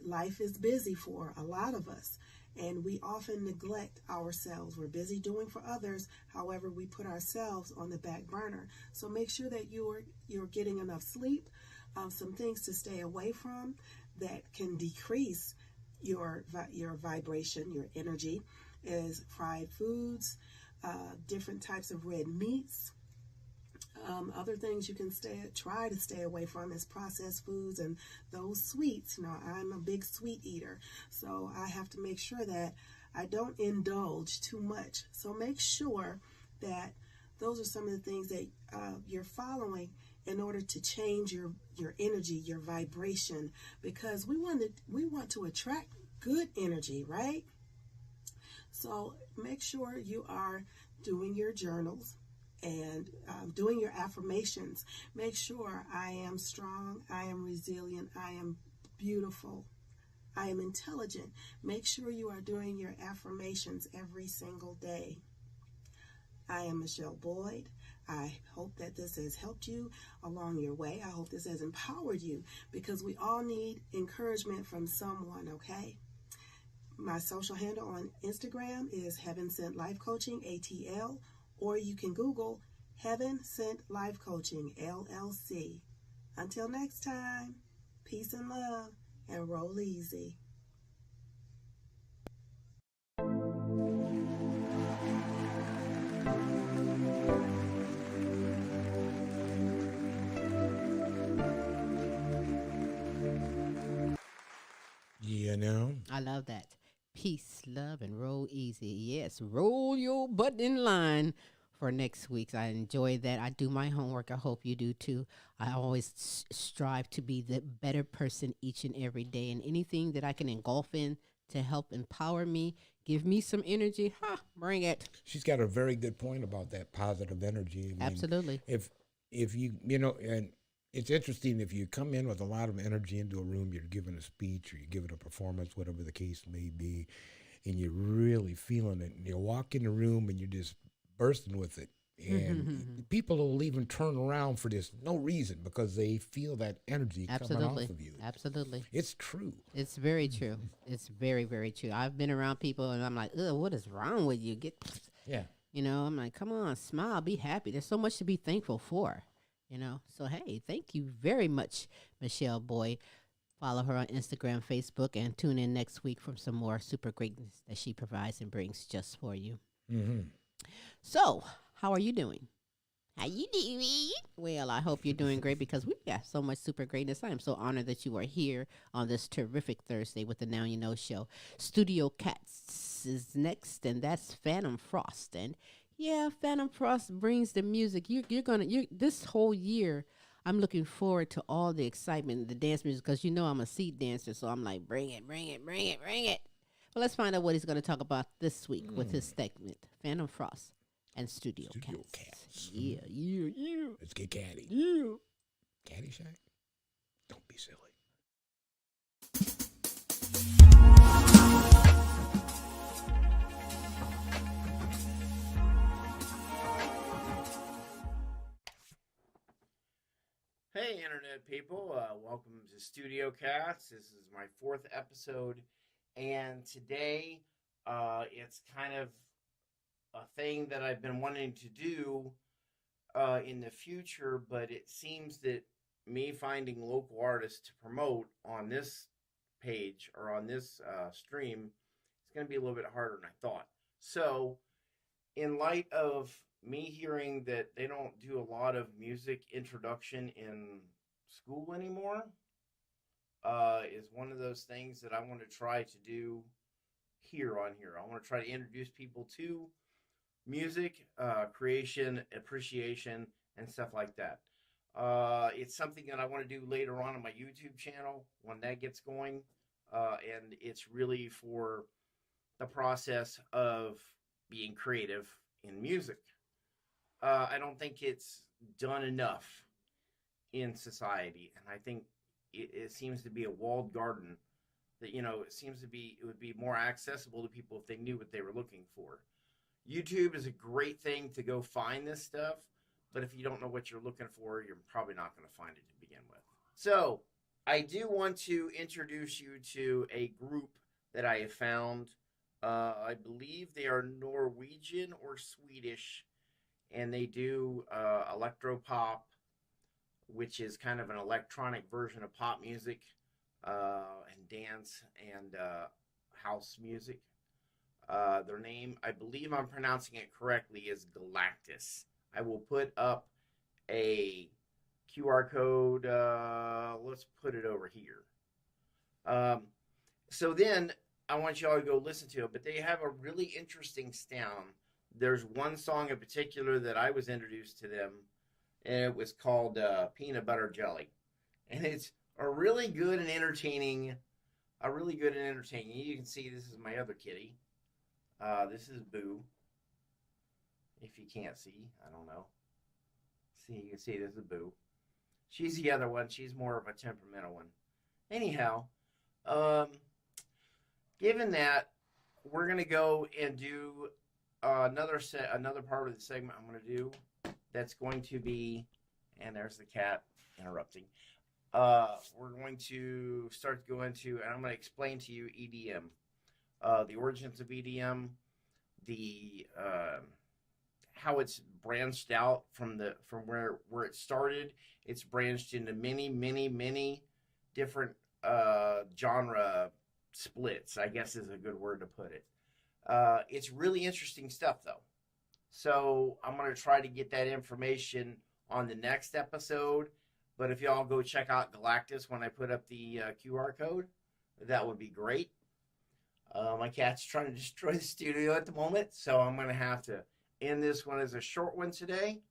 Life is busy for a lot of us, and we often neglect ourselves. We're busy doing for others, however, we put ourselves on the back burner. So make sure that you're getting enough sleep. Some things to stay away from that can decrease your vibration, your energy, is fried foods, different types of red meats. Other things you can try to stay away from is processed foods and those sweets. You know, I'm a big sweet eater, so I have to make sure that I don't indulge too much. So make sure that those are some of the things that you're following in order to change your energy, your vibration, because we want to attract good energy, right? So make sure you are doing your journals and doing your affirmations. Make sure I am strong, I am resilient, I am beautiful, I am intelligent. Make sure you are doing your affirmations every single day. I am Michele Boyd. I hope that this has helped you along your way. I hope this has empowered you, because we all need encouragement from someone, okay? My social handle on Instagram is Heaven Sent Life Coaching, ATL, or you can Google Heaven Sent Life Coaching, LLC. Until next time, peace and love, and roll easy. You know? I love that. Peace, love, and roll easy. Yes, roll your butt in line for next week. I enjoy that. I do my homework. I hope you do too. I always strive to be the better person each and every day. And anything that I can engulf in to help empower me, give me some energy, bring it. She's got a very good point about that positive energy. I mean, Absolutely. If you and it's interesting, if you come in with a lot of energy into a room, you're giving a speech or you're giving a performance, whatever the case may be, and you're really feeling it, and you walk in the room and you're just bursting with it. And people will even turn around for this no reason because they feel that energy coming off of you. Absolutely. It's true. It's very true. It's very, very true. I've been around people and I'm like, ugh, what is wrong with you? Yeah. I'm like, come on, smile, be happy. There's so much to be thankful for, So, hey, thank you very much, Michele Boyd. Follow her on Instagram, Facebook, and tune in next week for some more super greatness that she provides and brings just for you. Mm-hmm. So, how are you doing? How you doing? Well, I hope you're doing great because we've got so much super greatness. I am so honored that you are here on this terrific Thursday with the Now You Know show. Studio Catz is next, and that's Phantom Frost. And yeah, Phantom Frost brings the music. This whole year, I'm looking forward to all the excitement, the dance music, because I'm a seat dancer, so I'm like, bring it, bring it, bring it, bring it. But let's find out what he's going to talk about this week with his segment, Phantom Frost and Studio Catz. Yeah. Let's get catty. Yeah. Caddyshack? Don't be silly. Hey, Internet people. Welcome to Studio Catz. This is my 4th episode, and today it's kind of a thing that I've been wanting to do in the future, but it seems that me finding local artists to promote on this page or on this stream is going to be a little bit harder than I thought. So, in light of me hearing that they don't do a lot of music introduction in school anymore, is one of those things that I want to try to do here on here. I want to try to introduce people to music, creation, appreciation, and stuff like that. It's something that I want to do later on my YouTube channel when that gets going. And it's really for the process of being creative in music. I don't think it's done enough in society. And I think it seems to be a walled garden that, it would be more accessible to people if they knew what they were looking for. YouTube is a great thing to go find this stuff, but if you don't know what you're looking for, you're probably not going to find it to begin with. So, I do want to introduce you to a group that I have found. I believe they are Norwegian or Swedish, and they do electropop, which is kind of an electronic version of pop music, and dance and house music. Their name, I believe I'm pronouncing it correctly, is Galactus. I will put up a QR code. Let's put it over here. So then I want you all to go listen to it, but they have a really interesting sound. There's one song in particular that I was introduced to them, and it was called Peanut Butter Jelly. And it's a really good and entertaining. You can see this is my other kitty. This is Boo. If you can't see, I don't know. See, you can see this is Boo. She's the other one. She's more of a temperamental one. Anyhow, given that, we're gonna go and do another part of the segment I'm gonna do. That's going to be, and there's the cat interrupting. We're going to start to go into, and I'm going to explain to you EDM, the origins of EDM, the how it's branched out from where it started. It's branched into many different genre splits, I guess is a good word to put it. It's really interesting stuff, though. So I'm going to try to get that information on the next episode. But if y'all go check out Galactus when I put up the QR code, that would be great. My cat's trying to destroy the studio at the moment, so I'm going to have to and this one is a short one today.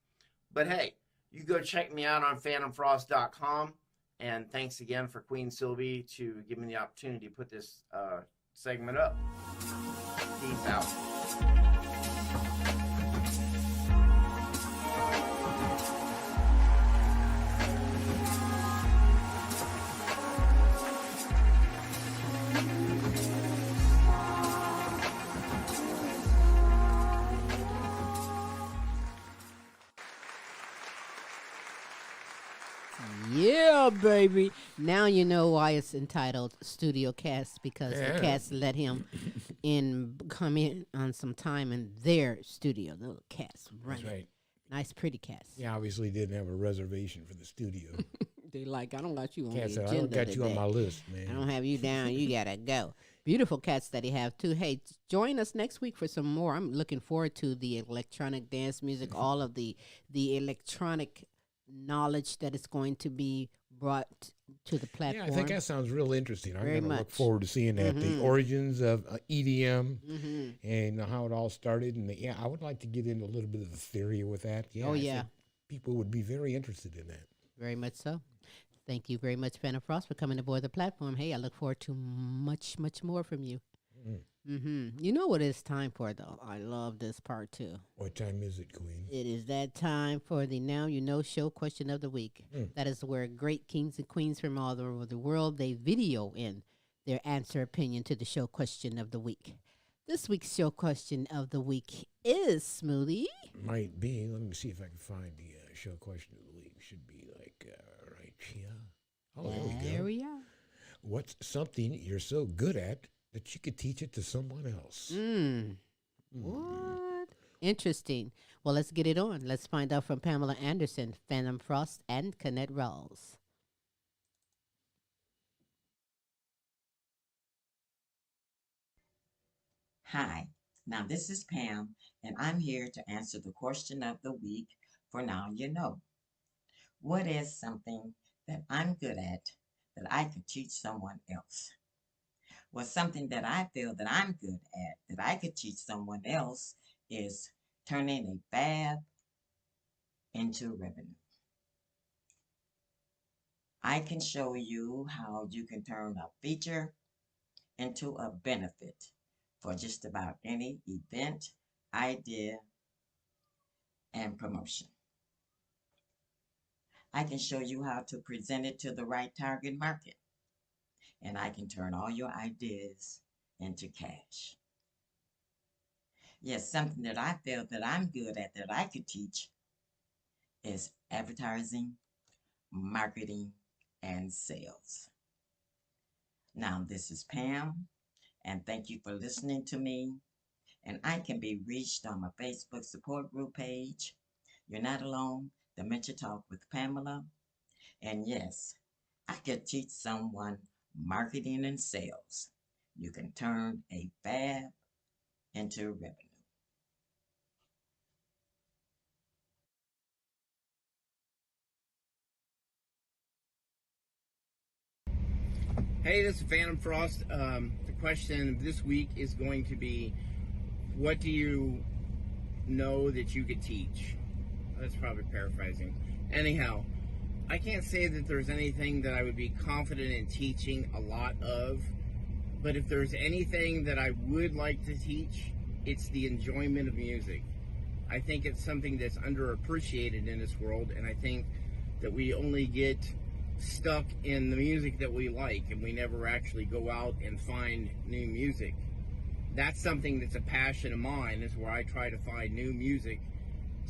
But hey, you go check me out on phantomfrost.com. And thanks again for Queen Silvy to give me the opportunity to put this segment up. Peace out. Yeah, baby. Now you know why it's entitled Studio Catz, because the cats let him come in on some time in their studio. The little cats running. That's right. Nice, pretty cats. Yeah, obviously didn't have a reservation for the studio. They like, I don't got you on Cat the said, agenda I don't got you today. on my list, man. I don't have you down. You gotta go. Beautiful cats that he have too. Hey, join us next week for some more. I'm looking forward to the electronic dance music, all of the electronic knowledge that is going to be brought to the platform. Yeah, I think that sounds real interesting. I'm Very going to look much. forward to seeing that, the origins of EDM Mm-hmm. and how it all started. And yeah, I would like to get into a little bit of the theory with that. Yeah, Oh, I yeah. think people would be very interested in that. Very much so. Thank you very much, Phantom Frost, for coming aboard the platform. Hey, I look forward to much, much more from you. You know what it's time for, though? I love this part, too. What time is it, Queen? It is that time for the Now You Know show question of the week. That is where great kings and queens from all over the world, they video in their answer opinion to the show question of the week. This week's show question of the week is, Smoothie. Might be. Let me see if I can find the show question of the week. Should be like right here. Oh, There we are. What's something you're so good at that you could teach it to someone else? What? Interesting. Well, let's get it on. Let's find out from Pamela Anderson, Phantom Frost, and Kennette Rawls. Hi, now this is Pam, and I'm here to answer the question of the week for Now You Know. What is something that I'm good at that I could teach someone else? Well, something that I feel that I'm good at that I could teach someone else is turning a fab into revenue. I can show you how you can turn a feature into a benefit for just about any event, idea, and promotion. I can show you how to present it to the right target market, and I can turn all your ideas into cash. Yes, something that I feel that I'm good at that I could teach is advertising, marketing, and sales. Now, this is Pam, and thank you for listening to me. And I can be reached on my Facebook support group page. You're Not Alone, Dementia Talk with Pamela. And yes, I could teach someone marketing and sales. You can turn a fab into revenue. Hey, this is Phantom Frost. The question of this week is going to be, what do you know that you could teach? That's probably paraphrasing. Anyhow, I can't say that there's anything that I would be confident in teaching a lot of, but if there's anything that I would like to teach, it's the enjoyment of music. I think it's something that's underappreciated in this world, and I think that we only get stuck in the music that we like, and we never actually go out and find new music. That's something that's a passion of mine, is where I try to find new music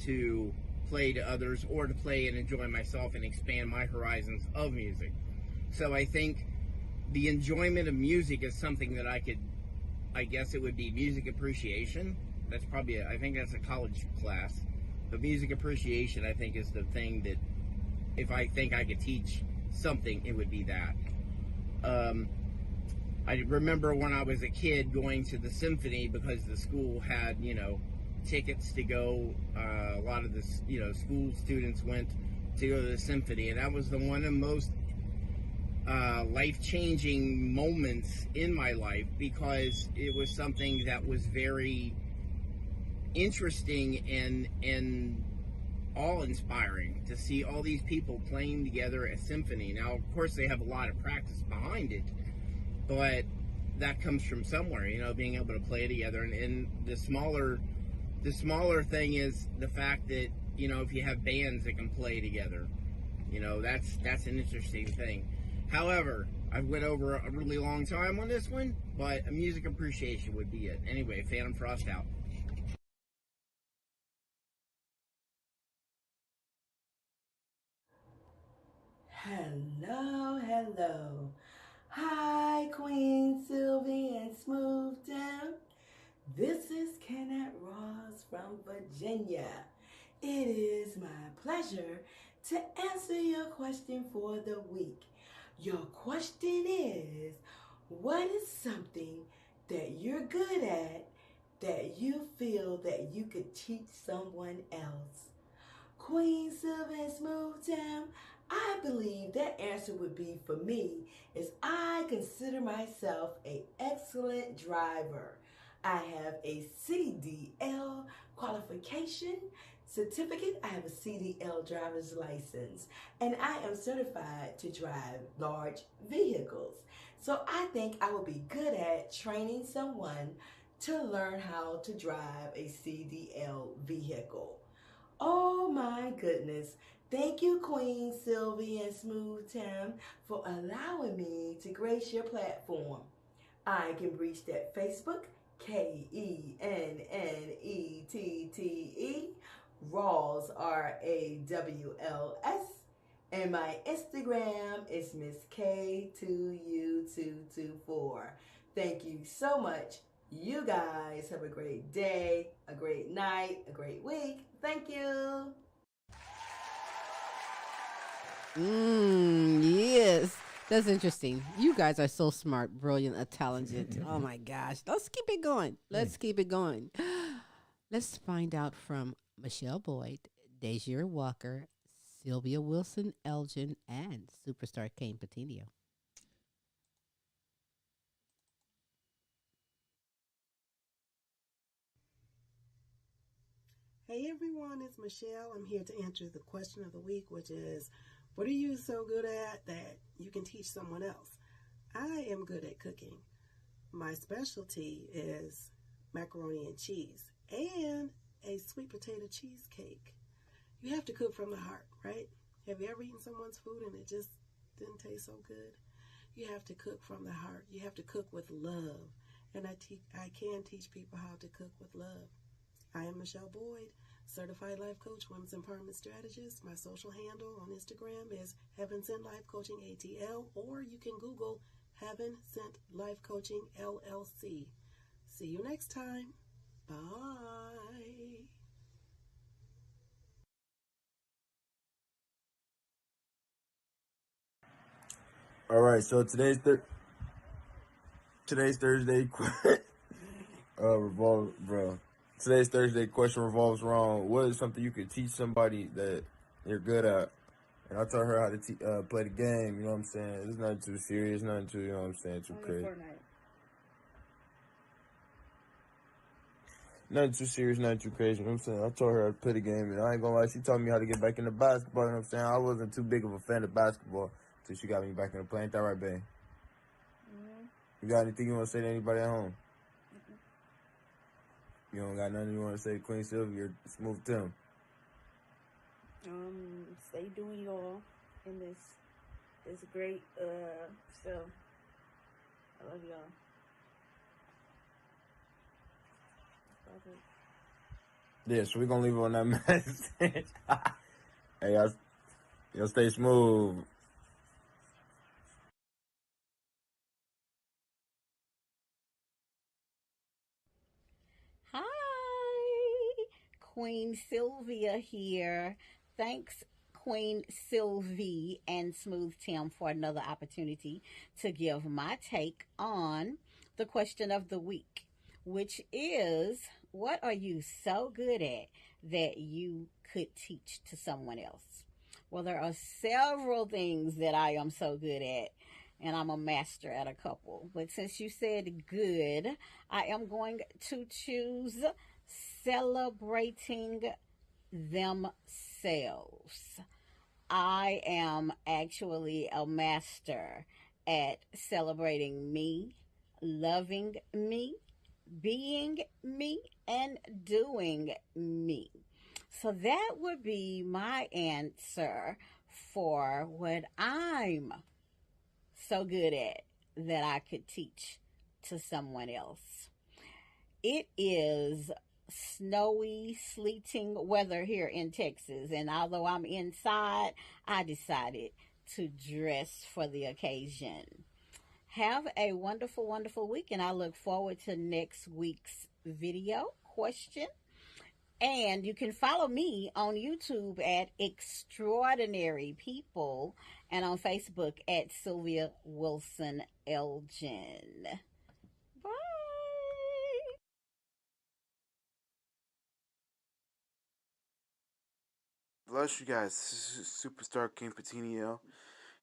to play to others, or to play and enjoy myself and expand my horizons of music. So I think the enjoyment of music is something that I guess it would be music appreciation. That's probably, I think that's a college class. But music appreciation, I think, is the thing that, if I think I could teach something, it would be that. I remember when I was a kid going to the symphony because the school had, tickets to go. A lot of the, school students went to go to the symphony, and that was one of the most life-changing moments in my life, because it was something that was very interesting and awe-inspiring to see all these people playing together a symphony. Now, of course, they have a lot of practice behind it, but that comes from somewhere, you know, being able to play together. And the smaller thing is the fact that, you know, if you have bands that can play together, you know, that's an interesting thing. However, I went over a really long time on this one, but a music appreciation would be it. Anyway, Phantom Frost out. Hello. Hi, Queen Silvy and Smooth Tim. This is Kennette Rawls from Virginia. It is my pleasure to answer your question for the week. Your question is, what is something that you're good at that you feel that you could teach someone else? Queen Silvy and Smooth Tim, I believe that answer would be for me, as I consider myself an excellent driver. I have a CDL qualification certificate. I have a CDL driver's license, and I am certified to drive large vehicles. So I think I would be good at training someone to learn how to drive a CDL vehicle. Oh my goodness. Thank you, Queen Silvy and Smooth Tim, for allowing me to grace your platform. I can reach that Facebook, KENNETTE, Rawls, RAWLS, and my Instagram is Miss K2U224. Thank you so much. You guys have a great day, a great night, a great week. Thank you. Yes. That's interesting. You guys are so smart, brilliant, talented. Oh my gosh. Let's keep it going. Let's find out from Michele Boyd, Desiree Walker, Sylvia Wilson Elgin, and superstar Kayne Petiniot. Hey everyone, it's Michele. I'm here to answer the question of the week, which is, what are you so good at that you can teach someone else? I am good at cooking. My specialty is macaroni and cheese and a sweet potato cheesecake. You have to cook from the heart, right? Have you ever eaten someone's food and it just didn't taste so good? You have to cook from the heart. You have to cook with love. And I can teach people how to cook with love. I am Michele Boyd, certified life coach, women's empowerment strategist. My social handle on Instagram is Heaven Sent Life Coaching ATL, or you can Google Heaven Sent Life Coaching LLC. See you next time. Bye. All right, so today's Thursday. Today's Thursday question revolves around what is something you could teach somebody that you're good at. And I taught her how to play the game. You know what I'm saying? It's nothing too serious, nothing too, you know what I'm saying, too crazy. Nothing too serious, nothing too crazy. You know what I'm saying? I taught her how to play the game, and I ain't gonna lie, she taught me how to get back into basketball. You know what I'm saying? I wasn't too big of a fan of basketball until she got me back into play. Ain't that right, babe? Mm-hmm. You got anything you want to say to anybody at home? You don't got nothing you want to say to Queen Silvy or Smooth Tim? Stay doing y'all in this great show. I love y'all. Yeah, so we're gonna leave it on that message. Hey, y'all stay smooth. Hi, Queen Sylvia here. Thanks, Queen Silvy and Smooth Tim, for another opportunity to give my take on the question of the week, which is, what are you so good at that you could teach to someone else? Well, there are several things that I am so good at, and I'm a master at a couple. But since you said good, I am going to choose celebrating themselves. I am actually a master at celebrating me, loving me, being me, and doing me. So that would be my answer for what I'm so good at that I could teach to someone else. It is snowy, sleeting weather here in Texas, and although I'm inside, I decided to dress for the occasion. Have a wonderful, wonderful week, and I look forward to next week's video question. And you can follow me on YouTube at Extraordinary People and on Facebook at Sylvia Wilson Elgin. Bye. Bless you guys. This is Superstar Kayne Petiniot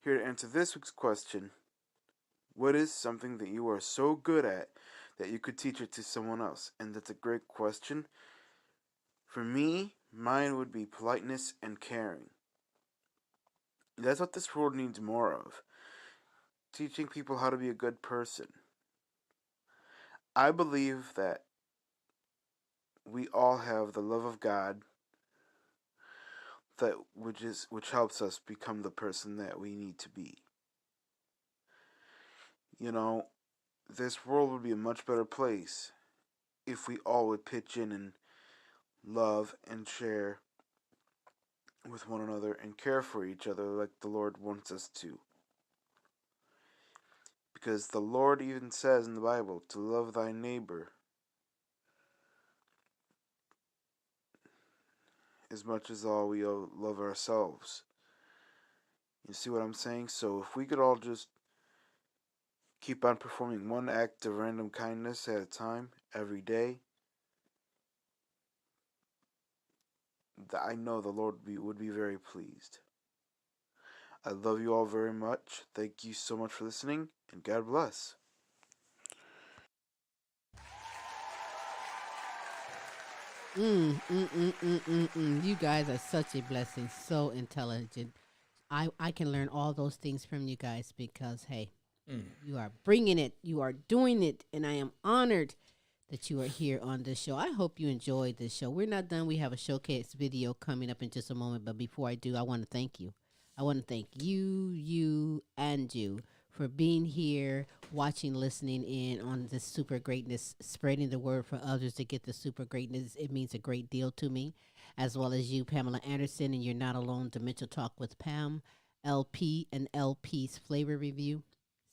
here to answer this week's question. What is something that you are so good at that you could teach it to someone else? And that's a great question. For me, mine would be politeness and caring. That's what this world needs more of. Teaching people how to be a good person. I believe that we all have the love of God that which helps us become the person that we need to be. You know, this world would be a much better place if we all would pitch in and love and share with one another and care for each other like the Lord wants us to. Because the Lord even says in the Bible to love thy neighbor as much as all we love ourselves. You see what I'm saying? So if we could all just keep on performing one act of random kindness at a time, every day, I know the Lord would be very pleased. I love you all very much. Thank you so much for listening, and God bless. You guys are such a blessing. So intelligent. I can learn all those things from you guys because, hey, you are bringing it. You are doing it. And I am honored that you are here on this show. I hope you enjoyed this show. We're not done. We have a showcase video coming up in just a moment. But before I do, I want to thank you. I want to thank you, and you for being here, watching, listening in on this super greatness, spreading the word for others to get the super greatness. It means a great deal to me, as well as you, Pamela Anderson, and You're Not Alone, Dementia Talk with Pam, LP and LPs Flavor Review,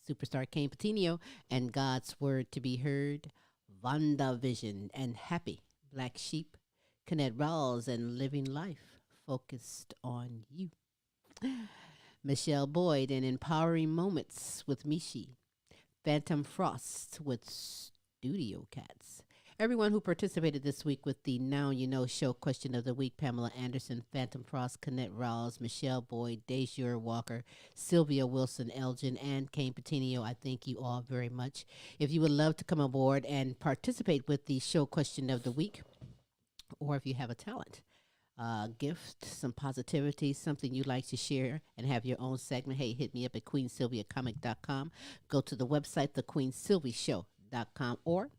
Superstar Kayne Petiniot, and God's Word to be Heard, Vonda Vision, and Happy Black Sheep, Kennette Rawls, and Living Life Focused on You. Michele Boyd and Empowering Moments with Michi, Phantom Frost with Studio Catz. Everyone who participated this week with the Now You Know show question of the week: Pamela Anderson, Phantom Frost, Kennette Rawls, Michele Boyd, Dejure Walker, Sylvia Wilson Elgin, and Kayne Petiniot. I thank you all very much. If you would love to come aboard and participate with the show question of the week, or if you have a talent, gift, some positivity, something you like to share and have your own segment, hey, hit me up at queensylviacomic.com. Go to the website, thequeensylviashow.com, or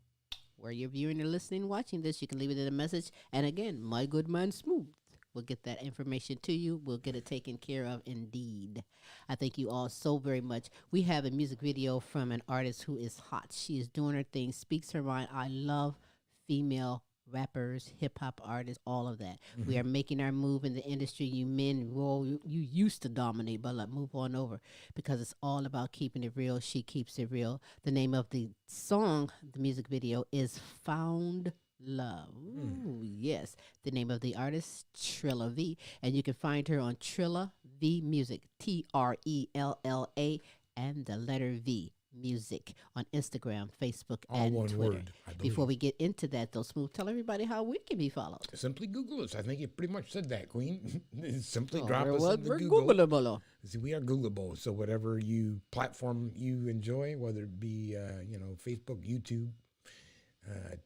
where you're viewing or listening, watching this, you can leave it in a message. And again, my good man Smooth will get that information to you. We'll get it taken care of indeed. I thank you all so very much. We have a music video from an artist who is hot. She is doing her thing, speaks her mind. I love female rappers, hip-hop artists, all of that. We are making our move in the industry. You men, well, you used to dominate, but move on over, because it's all about keeping it real. She keeps it real. The name of the song, the music video, is Found Love. Ooh, yes. The name of the artist, Trilla V. And you can find her on Trilla V Music, Trella, and the letter V Music on Instagram, Facebook, all and one Twitter. word. Before we get into that, though, Smooth, tell everybody how we can be followed. Simply Google us. I think you pretty much said that, Queen. Simply Oh, drop us well, in the we're Google. Googleable. See, we are Googleable. So whatever platform you enjoy, whether it be Facebook, YouTube,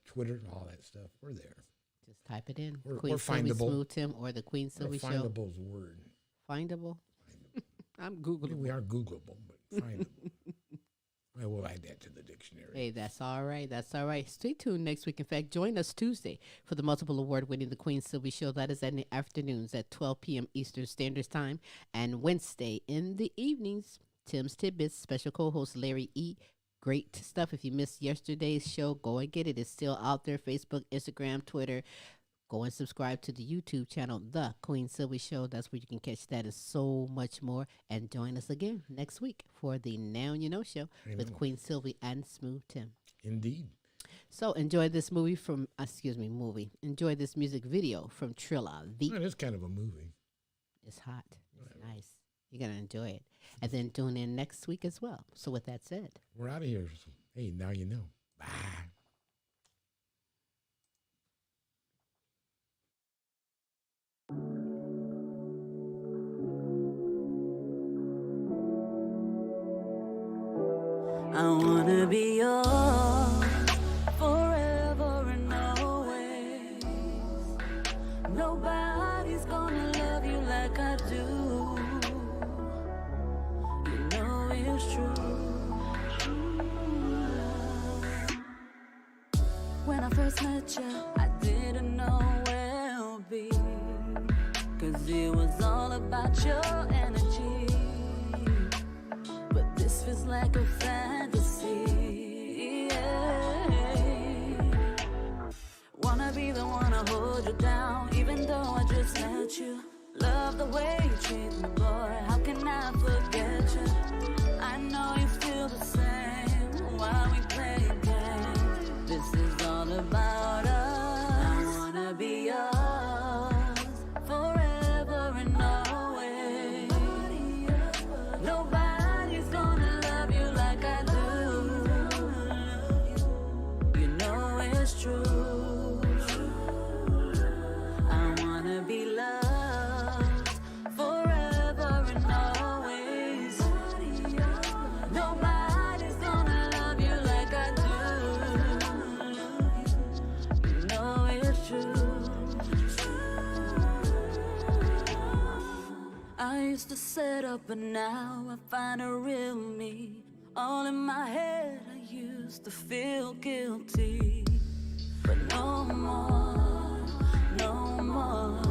Twitter, all that stuff, we're there. Just type it in. We're Queen Silvy findable. Smooth Tim or the Queen Silvy Show. Findable is a word. Findable? I'm Googleable. We are Googleable, but findable. I will add that to the dictionary. Hey, that's all right. That's all right. Stay tuned next week. In fact, join us Tuesday for the multiple award-winning The Queen Silvy Show. That is in the afternoons at 12 p.m. Eastern Standard Time. And Wednesday in the evenings, Tim's Tidbits, special co-host Larry E. Great stuff. If you missed yesterday's show, go and get it. It's still out there. Facebook, Instagram, Twitter. Go and subscribe to the YouTube channel, The Queen Silvy Show. That's where you can catch that and so much more. And join us again next week for the Now You Know Show with Queen Silvy and Smooth Tim. Indeed. So enjoy this movie from, enjoy this music video from Trilla. It is kind of a movie. It's hot. It's nice. You're going to enjoy it. And then tune in next week as well. So with that said, we're out of here. Hey, now you know. Bye. I wanna be yours forever and always. Nobody's gonna love you like I do. You know it's true. When I first met you, I didn't know where I'll be, 'cause it was all about your energy. But this feels like a fantasy, yeah. Wanna be the one to hold you down, even though I just met you. Love the way you treat me, boy, how can I forget you? I know you feel the same while we play games. This is all about us. I wanna be yours forever and always. Nobody's gonna love you like I do. You know it's true. I wanna be loved forever and always. Nobody's gonna love you like I do. You know it's true. I used to set up, but now I find a real me. All in my head, I used to feel guilty. But no more, no more.